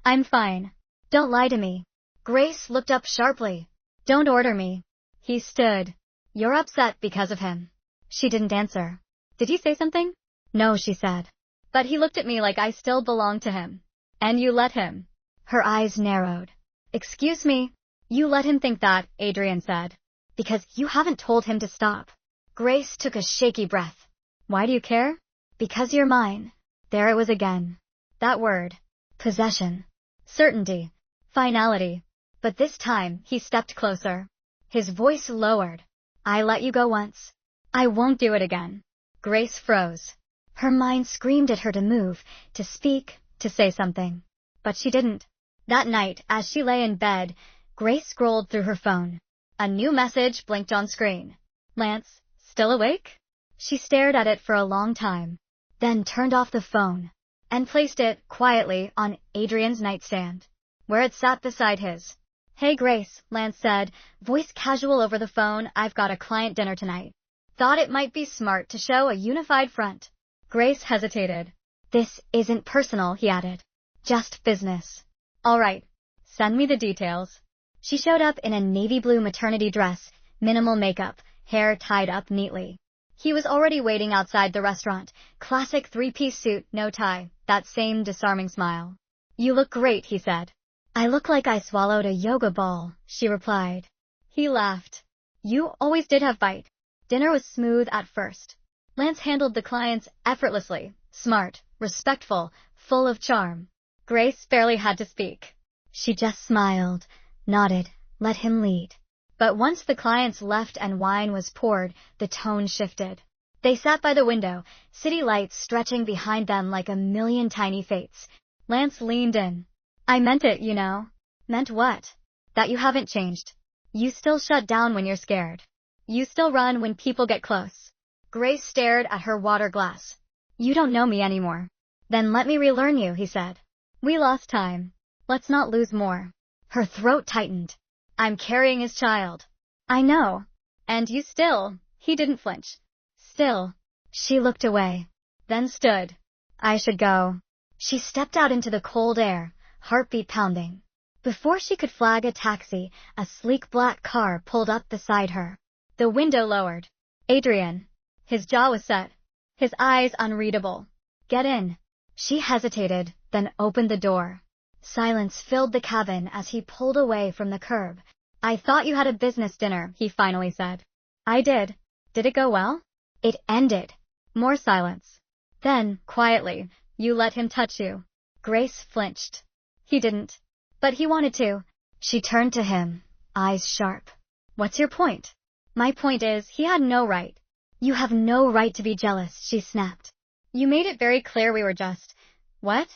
I'm fine. Don't lie to me. Grace looked up sharply. Don't order me. He stood. You're upset because of him. She didn't answer. Did he say something? No, she said. But he looked at me like I still belonged to him. And you let him. Her eyes narrowed. Excuse me. You let him think that, Adrian said. Because you haven't told him to stop. Grace took a shaky breath. Why do you care? Because you're mine. There it was again. That word. Possession. Certainty. Finality. But this time, he stepped closer. His voice lowered. I let you go once. I won't do it again. Grace froze. Her mind screamed at her to move, to speak, to say something. But she didn't. That night, as she lay in bed, Grace scrolled through her phone. A new message blinked on screen. Lance, still awake? She stared at it for a long time, then turned off the phone and placed it quietly on Adrian's nightstand, where it sat beside his. Hey Grace, Lance said, voice casual over the phone, I've got a client dinner tonight. Thought it might be smart to show a unified front. Grace hesitated. This isn't personal, he added. Just business. All right, send me the details. She showed up in a navy blue maternity dress, minimal makeup, hair tied up neatly. He was already waiting outside the restaurant, classic three-piece suit, no tie, that same disarming smile. You look great, he said. I look like I swallowed a yoga ball, she replied. He laughed. You always did have bite. Dinner was smooth at first. Lance handled the clients effortlessly, smart, respectful, full of charm. Grace barely had to speak. She just smiled, nodded, let him lead. But once the clients left and wine was poured, the tone shifted. They sat by the window, city lights stretching behind them like a million tiny fates. Lance leaned in. I meant it, you know. Meant what? That you haven't changed. You still shut down when you're scared. You still run when people get close. Grace stared at her water glass. You don't know me anymore. Then let me relearn you, he said. We lost time. Let's not lose more. Her throat tightened. I'm carrying his child. I know. And you still. He didn't flinch. Still. She looked away. Then stood. I should go. She stepped out into the cold air, heartbeat pounding. Before she could flag a taxi, a sleek black car pulled up beside her. The window lowered. Adrian. His jaw was set. His eyes unreadable. Get in. She hesitated, then opened the door. Silence filled the cabin as he pulled away from the curb. I thought you had a business dinner, he finally said. I did. Did it go well? It ended. More silence. Then, quietly, you let him touch you. Grace flinched. He didn't. But he wanted to. She turned to him, eyes sharp. What's your point? My point is, he had no right. You have no right to be jealous, she snapped. You made it very clear we were just… What?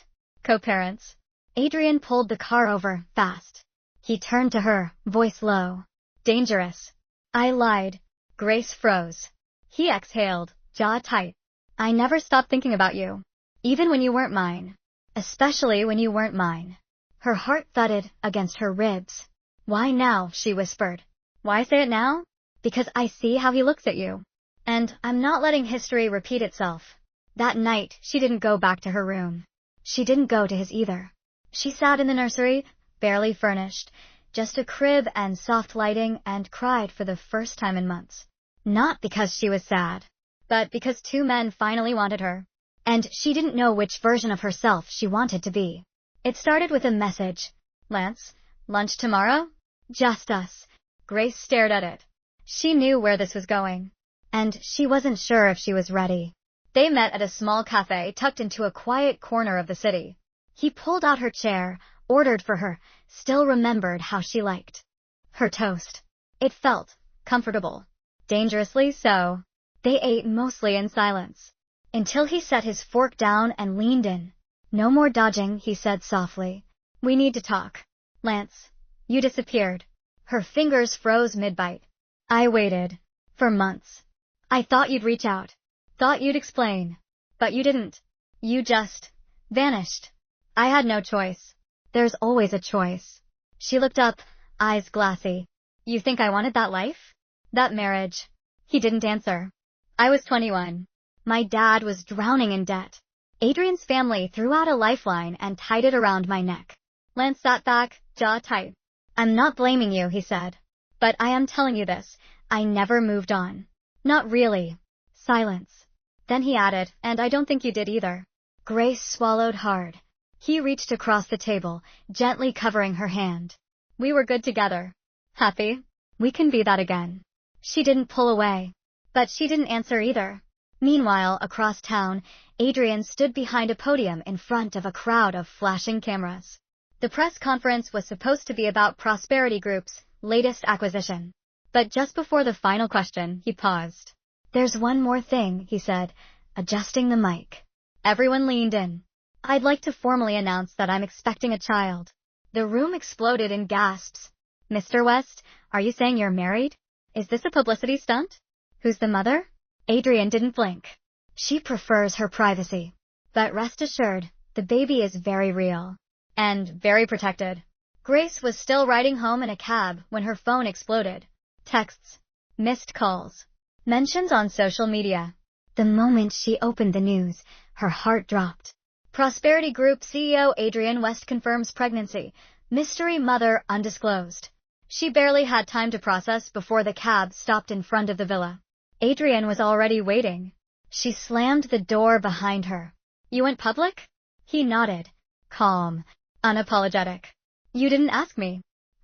Co-parents. Adrian pulled the car over, fast. He turned to her, voice low. Dangerous. I lied. Grace froze. He exhaled, jaw tight. I never stopped thinking about you. Even when you weren't mine. Especially when you weren't mine. Her heart thudded against her ribs. Why now, she whispered. Why say it now? Because I see how he looks at you. And I'm not letting history repeat itself. That night, she didn't go back to her room. She didn't go to his either. She sat in the nursery, barely furnished, just a crib and soft lighting, and cried for the first time in months. Not because she was sad, but because two men finally wanted her. And she didn't know which version of herself she wanted to be. It started with a message. Lance, lunch tomorrow? Just us. Grace stared at it. She knew where this was going. And she wasn't sure if she was ready. They met at a small cafe tucked into a quiet corner of the city. He pulled out her chair, ordered for her, still remembered how she liked her toast. It felt comfortable. Dangerously so. They ate mostly in silence. Until he set his fork down and leaned in. No more dodging, he said softly. We need to talk. Lance, you disappeared. Her fingers froze mid-bite. I waited. For months. I thought you'd reach out. Thought you'd explain. But you didn't. You just vanished. I had no choice. There's always a choice. She looked up, eyes glassy. You think I wanted that life? That marriage? He didn't answer. I was 21. My dad was drowning in debt. Adrian's family threw out a lifeline and tied it around my neck. Lance sat back, jaw tight. I'm not blaming you, he said. But I am telling you this. I never moved on. Not really. Silence. Then he added, and I don't think you did either. Grace swallowed hard. He reached across the table, gently covering her hand. We were good together. Happy? We can be that again. She didn't pull away. But she didn't answer either. Meanwhile, across town, Adrian stood behind a podium in front of a crowd of flashing cameras. The press conference was supposed to be about Prosperity Group's latest acquisition. But just before the final question, he paused. "There's one more thing," he said, adjusting the mic. Everyone leaned in. "I'd like to formally announce that I'm expecting a child." The room exploded in gasps. "Mr. West, are you saying you're married? Is this a publicity stunt? Who's the mother?" Adrian didn't blink. "She prefers her privacy. But rest assured, the baby is very real. And very protected." Grace was still riding home in a cab when her phone exploded. Texts, missed calls, mentions on social media. The moment she opened the news, her heart dropped. Prosperity Group CEO Adrian West confirms pregnancy. Mystery mother undisclosed. She barely had time to process before the cab stopped in front of the villa. Adrian was already waiting. She slammed the door behind her. "You went public?" He nodded, calm, unapologetic. "You didn't ask me."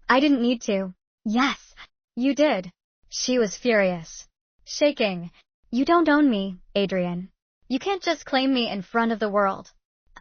"I didn't need to." "Yes, you did." She was furious, shaking. "You don't own me, Adrian. You can't just claim me in front of the world."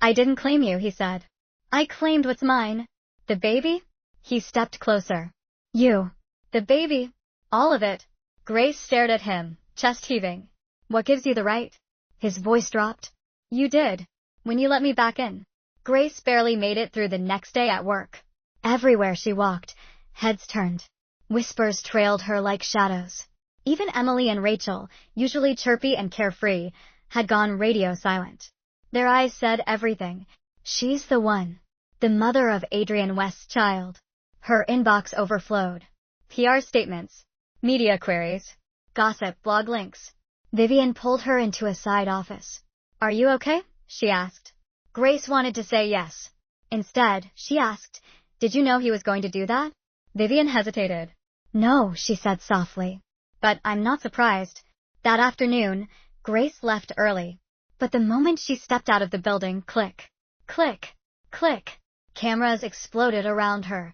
"I didn't claim you," he said. "I claimed what's mine." "The baby?" He stepped closer. "You." "The baby. All of it." Grace stared at him, chest heaving. "What gives you the right?" His voice dropped. "You did. When you let me back in." Grace barely made it through the next day at work. Everywhere she walked, heads turned. Whispers trailed her like shadows. Even Emily and Rachel, usually chirpy and carefree, had gone radio silent. Their eyes said everything. She's the one. The mother of Adrian West's child. Her inbox overflowed. PR statements, media queries, gossip, blog links. Vivian pulled her into a side office. "Are you okay?" she asked. Grace wanted to say yes. Instead, she asked, "Did you know he was going to do that?" Vivian hesitated. "No," she said softly. "But I'm not surprised." That afternoon, Grace left early. But the moment she stepped out of the building, click, click, click, cameras exploded around her.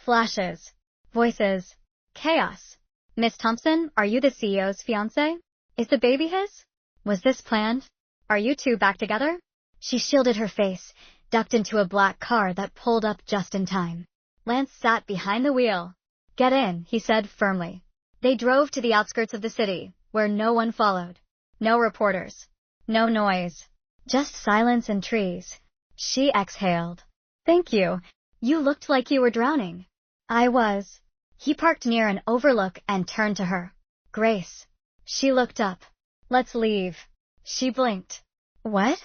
Flashes, voices, chaos. "Miss Thompson, are you the CEO's fiancée? Is the baby his? Was this planned? Are you two back together?" She shielded her face, ducked into a black car that pulled up just in time. Lance sat behind the wheel. "Get in," he said firmly. They drove to the outskirts of the city, where no one followed. No reporters. No noise. Just silence and trees. She exhaled. "Thank you. You looked like you were drowning." "I was." He parked near an overlook and turned to her. "Grace." She looked up. "Let's leave." She blinked. "What?"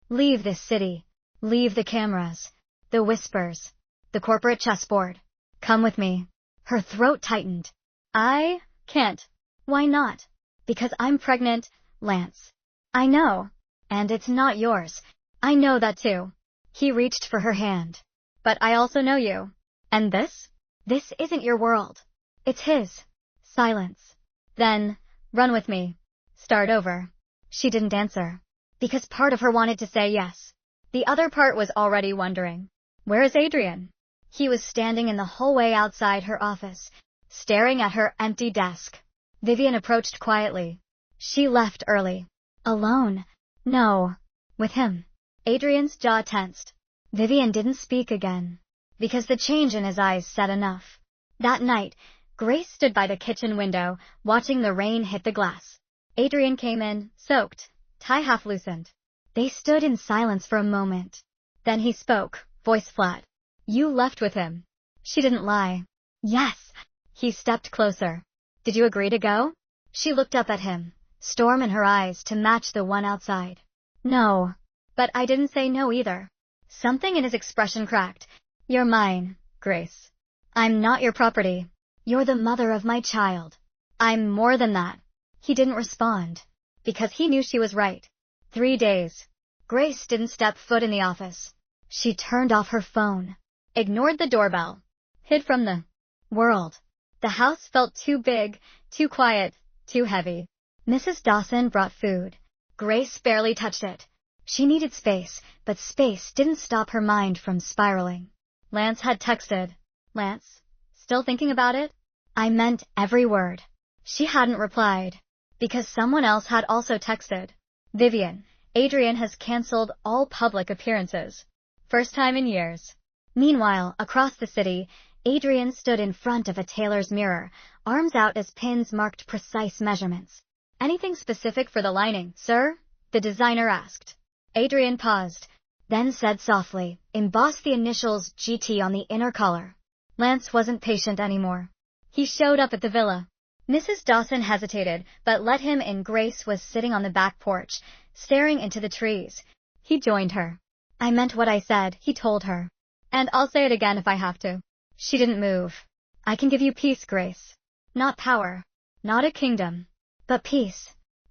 "Leave this city. Leave the cameras. The whispers. The corporate chessboard. Come with me." Her throat tightened. "I can't." "Why not?" "Because I'm pregnant, Lance." "I know. And it's not yours. I know that too." He reached for her hand. "But I also know you. And this? This isn't your world. It's his." Silence. Then, "Run with me. Start over." She didn't answer. Because part of her wanted to say yes. The other part was already wondering, where is Adrian? He was standing in the hallway outside her office, staring at her empty desk. Vivian approached quietly. She left early. Alone? No. With him. Adrian's jaw tensed. Vivian didn't speak again. Because the change in his eyes said enough. That night, Grace stood by the kitchen window, watching the rain hit the glass. Adrian came in, soaked, tie half loosened. They stood in silence for a moment. Then he spoke, voice flat. "You left with him." She didn't lie. "Yes." He stepped closer. "Did you agree to go?" She looked up at him, storm in her eyes to match the one outside. "No." "But I didn't say no either." Something in his expression cracked. "You're mine, Grace. I'm not your property. You're the mother of my child." "I'm more than that." He didn't respond. Because he knew she was right. 3 days. Grace didn't step foot in the office. She turned off her phone. Ignored the doorbell. Hid from the world. The house felt too big, too quiet, too heavy. Mrs. Dawson brought food. Grace barely touched it. She needed space, but space didn't stop her mind from spiraling. Lance had texted. "Lance, still thinking about it?" I meant every word. She hadn't replied. Because someone else had also texted. "Vivian, Adrian has canceled all public appearances. First time in years." Meanwhile, across the city, Adrian stood in front of a tailor's mirror, arms out as pins marked precise measurements. "Anything specific for the lining, sir?" the designer asked. Adrian paused, then said softly, "Emboss the initials GT on the inner collar." Lance wasn't patient anymore. He showed up at the villa. Mrs. Dawson hesitated, but let him in. Grace was sitting on the back porch, staring into the trees. He joined her. "I meant what I said," he told her. "And I'll say it again if I have to." She didn't move. "I can give you peace, Grace. Not power. Not a kingdom. But peace.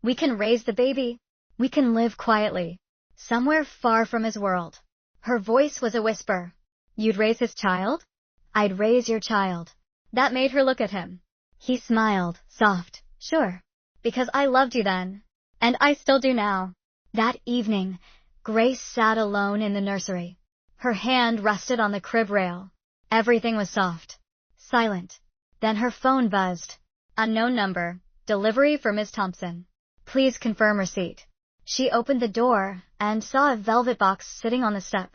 We can raise the baby. We can live quietly. Somewhere far from his world." Her voice was a whisper. "You'd raise his child?" "I'd raise your child." That made her look at him. He smiled, soft. "Sure. Because I loved you then. And I still do now." That evening, Grace sat alone in the nursery. Her hand rested on the crib rail. Everything was soft. Silent. Then her phone buzzed. "Unknown number. Delivery for Ms. Thompson. Please confirm receipt." She opened the door and saw a velvet box sitting on the step.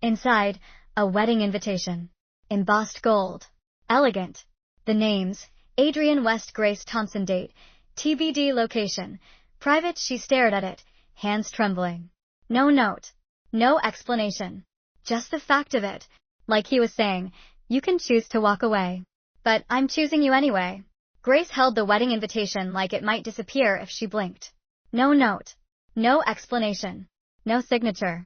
Inside, a wedding invitation. Embossed gold. Elegant. The names, Adrian West, Grace Thompson. Date, TBD. Location, private. She stared at it, hands trembling. No note. No explanation. Just the fact of it. Like he was saying, "You can choose to walk away. But I'm choosing you anyway." Grace held the wedding invitation like it might disappear if she blinked. No note. No explanation. No signature.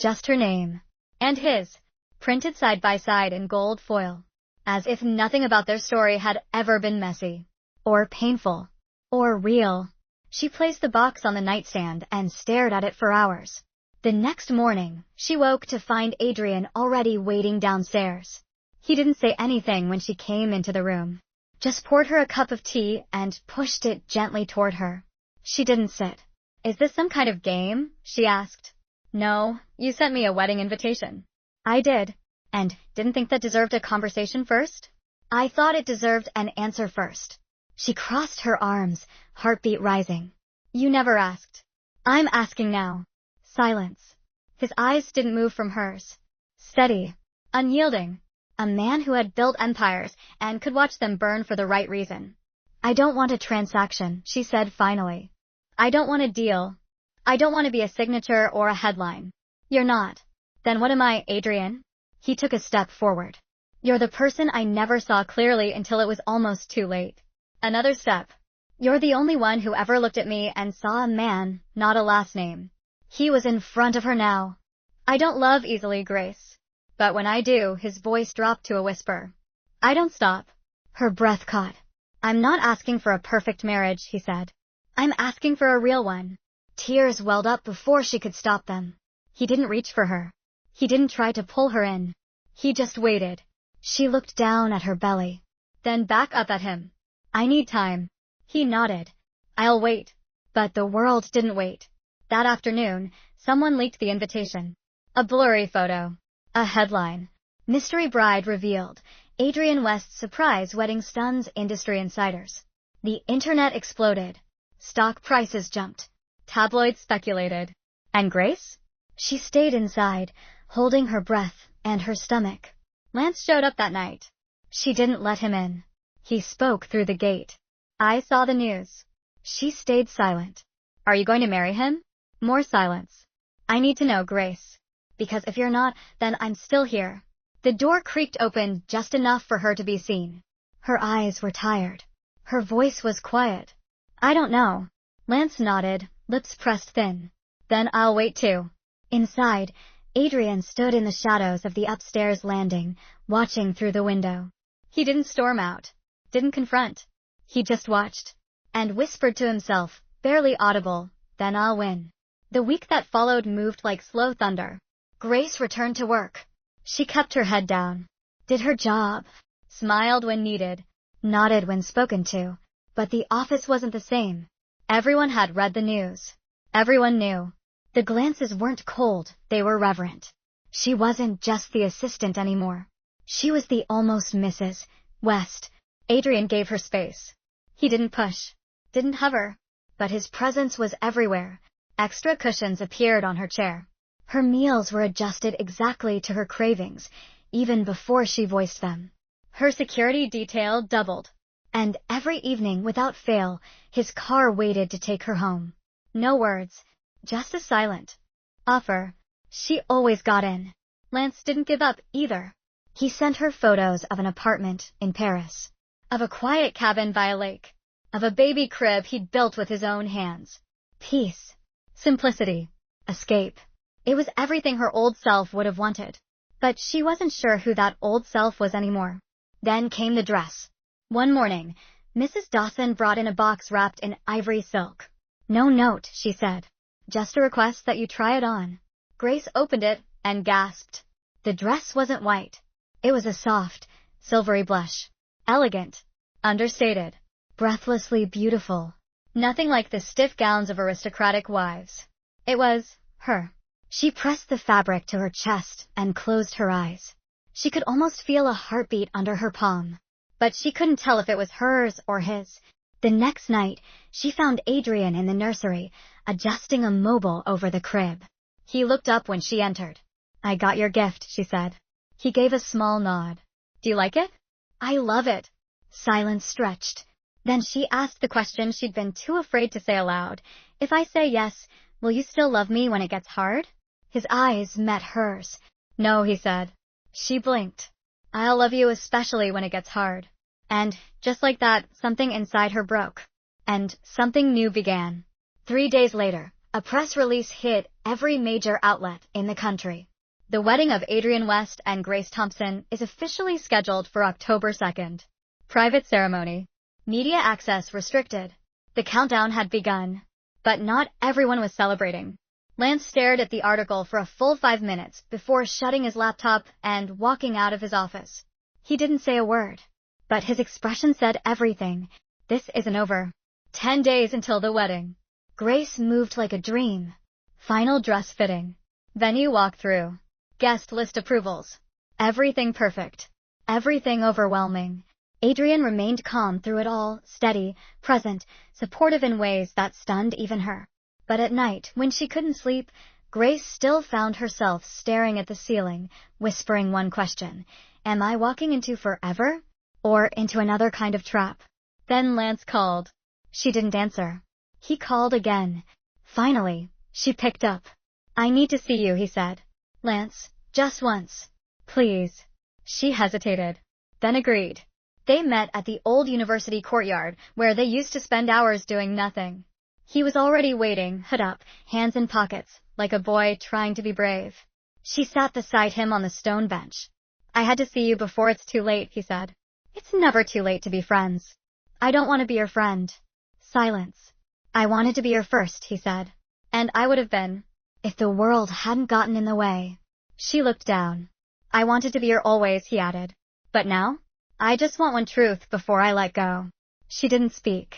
Just her name. And his. Printed side by side in gold foil. As if nothing about their story had ever been messy. Or painful. Or real. She placed the box on the nightstand and stared at it for hours. The next morning, she woke to find Adrian already waiting downstairs. He didn't say anything when she came into the room. Just poured her a cup of tea and pushed it gently toward her. She didn't sit. "Is this some kind of game?" she asked. "No, you sent me a wedding invitation." "I did. And didn't think that deserved a conversation first?" "I thought it deserved an answer first." She crossed her arms, heartbeat rising. "You never asked." "I'm asking now." Silence. His eyes didn't move from hers. Steady. Unyielding. A man who had built empires and could watch them burn for the right reason. "I don't want a transaction," she said finally. "I don't want a deal. I don't want to be a signature or a headline." "You're not." "Then what am I, Adrian?" He took a step forward. "You're the person I never saw clearly until it was almost too late." Another step. "You're the only one who ever looked at me and saw a man, not a last name." He was in front of her now. "I don't love easily, Grace. But when I do," his voice dropped to a whisper. "I don't stop." Her breath caught. "I'm not asking for a perfect marriage," he said. "I'm asking for a real one." Tears welled up before she could stop them. He didn't reach for her. He didn't try to pull her in. He just waited. She looked down at her belly. Then back up at him. "I need time." He nodded. "I'll wait." But the world didn't wait. That afternoon, someone leaked the invitation. A blurry photo. A headline. "Mystery bride revealed. Adrian West's surprise wedding stuns industry insiders." The internet exploded. Stock prices jumped. Tabloids speculated. And Grace? She stayed inside, holding her breath and her stomach. Lance showed up that night. She didn't let him in. He spoke through the gate. "I saw the news." She stayed silent. "Are you going to marry him?" More silence. "I need to know, Grace. Because if you're not, then I'm still here." The door creaked open just enough for her to be seen. Her eyes were tired. Her voice was quiet. "I don't know." Lance nodded, lips pressed thin. "Then I'll wait too." Inside, Adrian stood in the shadows of the upstairs landing, watching through the window. He didn't storm out. Didn't confront. He just watched. And whispered to himself, barely audible, "Then I'll win." The week that followed moved like slow thunder. Grace returned to work. She kept her head down. Did her job. Smiled when needed. Nodded when spoken to. But the office wasn't the same. Everyone had read the news. Everyone knew. The glances weren't cold, they were reverent. She wasn't just the assistant anymore. She was the almost Mrs. West. Adrian gave her space. He didn't push. Didn't hover. But his presence was everywhere. Extra cushions appeared on her chair. Her meals were adjusted exactly to her cravings, even before she voiced them. Her security detail doubled. And every evening, without fail, his car waited to take her home. No words, just a silent offer. She always got in. Lance didn't give up either. He sent her photos of an apartment in Paris, of a quiet cabin by a lake, of a baby crib he'd built with his own hands. Peace, simplicity, escape. It was everything her old self would have wanted. But she wasn't sure who that old self was anymore. Then came the dress. One morning, Mrs. Dawson brought in a box wrapped in ivory silk. No note, she said. Just a request that you try it on. Grace opened it and gasped. The dress wasn't white. It was a soft, silvery blush. Elegant, understated, breathlessly beautiful. Nothing like the stiff gowns of aristocratic wives. It was her. She pressed the fabric to her chest and closed her eyes. She could almost feel a heartbeat under her palm. But she couldn't tell if it was hers or his. The next night, she found Adrian in the nursery, adjusting a mobile over the crib. He looked up when she entered. I got your gift, she said. He gave a small nod. Do you like it? I love it. Silence stretched. Then she asked the question she'd been too afraid to say aloud. If I say yes, will you still love me when it gets hard? His eyes met hers. No, he said. She blinked. I'll love you especially when it gets hard. And, just like that, something inside her broke. And something new began. 3 days later, a press release hit every major outlet in the country. The wedding of Adrian West and Grace Thompson is officially scheduled for October 2nd. Private ceremony. Media access restricted. The countdown had begun. But not everyone was celebrating. Lance stared at the article for a full 5 minutes before shutting his laptop and walking out of his office. He didn't say a word. But his expression said everything. This isn't over. 10 days until the wedding. Grace moved like a dream. Final dress fitting. Venue walkthrough. Guest list approvals. Everything perfect. Everything overwhelming. Adrian remained calm through it all, steady, present, supportive in ways that stunned even her. But at night, when she couldn't sleep, Grace still found herself staring at the ceiling, whispering one question. Am I walking into forever? Or into another kind of trap? Then Lance called. She didn't answer. He called again. Finally, she picked up. I need to see you, he said. Lance, just once. Please. She hesitated. Then agreed. They met at the old university courtyard, where they used to spend hours doing nothing. He was already waiting, hood up, hands in pockets, like a boy trying to be brave. She sat beside him on the stone bench. I had to see you before it's too late, he said. It's never too late to be friends. I don't want to be your friend. Silence. I wanted to be your first, he said. And I would have been, if the world hadn't gotten in the way. She looked down. I wanted to be your always, he added. But now? I just want one truth before I let go. She didn't speak.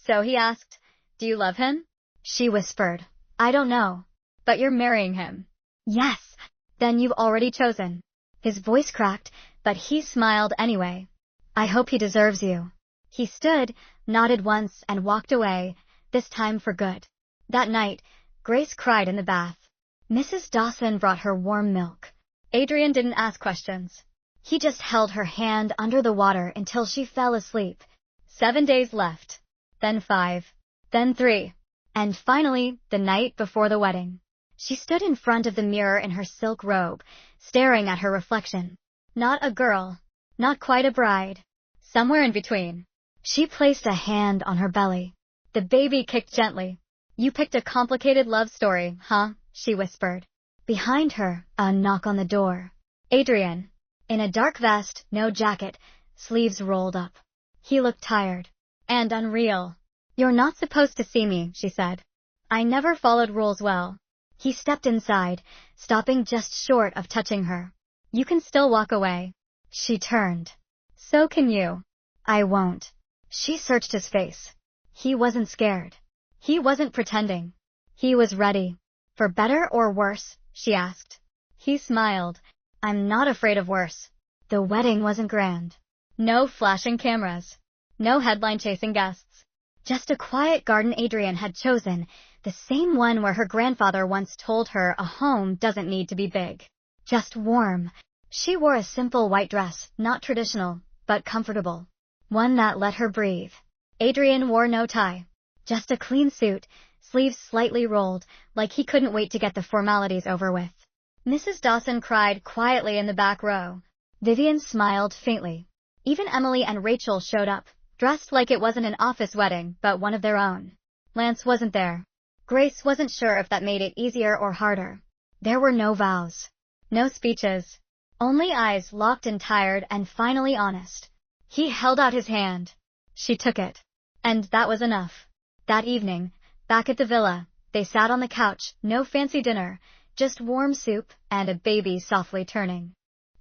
So he asked, do you love him? She whispered, I don't know. But you're marrying him. Yes. Then you've already chosen. His voice cracked, but he smiled anyway. I hope he deserves you. He stood, nodded once, and walked away, this time for good. That night, Grace cried in the bath. Mrs. Dawson brought her warm milk. Adrian didn't ask questions. He just held her hand under the water until she fell asleep. 7 days left. Then 5. Then 3. And finally, the night before the wedding. She stood in front of the mirror in her silk robe, staring at her reflection. Not a girl. Not quite a bride. Somewhere in between. She placed a hand on her belly. The baby kicked gently. You picked a complicated love story, huh? She whispered. Behind her, a knock on the door. Adrian. In a dark vest, no jacket, sleeves rolled up. He looked tired. And unreal. You're not supposed to see me, she said. I never followed rules well. He stepped inside, stopping just short of touching her. You can still walk away. She turned. So can you. I won't. She searched his face. He wasn't scared. He wasn't pretending. He was ready. For better or worse, she asked. He smiled. I'm not afraid of worse. The wedding wasn't grand. No flashing cameras. No headline-chasing guests. Just a quiet garden Adrian had chosen, the same one where her grandfather once told her a home doesn't need to be big. Just warm. She wore a simple white dress, not traditional, but comfortable. One that let her breathe. Adrian wore no tie. Just a clean suit, sleeves slightly rolled, like he couldn't wait to get the formalities over with. Mrs. Dawson cried quietly in the back row. Vivian smiled faintly. Even Emily and Rachel showed up, dressed like it wasn't an office wedding, but one of their own. Lance wasn't there. Grace wasn't sure if that made it easier or harder. There were no vows. No speeches. Only eyes locked and tired and finally honest. He held out his hand. She took it. And that was enough. That evening, back at the villa, they sat on the couch, no fancy dinner, just warm soup and a baby softly turning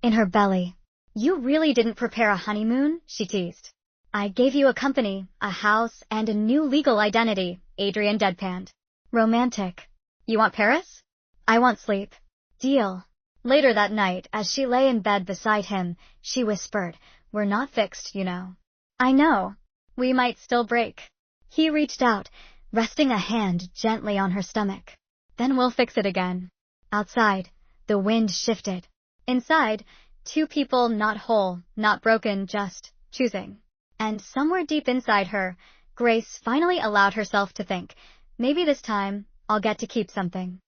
in her belly. You really didn't prepare a honeymoon, she teased. I gave you a company, a house, and a new legal identity, Adrian deadpanned. Romantic. You want Paris? I want sleep. Deal. Later that night, as she lay in bed beside him, she whispered, We're not fixed, you know. I know. We might still break. He reached out, resting a hand gently on her stomach. Then we'll fix it again. Outside, the wind shifted. Inside, two people not whole, not broken, just choosing. And somewhere deep inside her, Grace finally allowed herself to think, maybe this time, I'll get to keep something.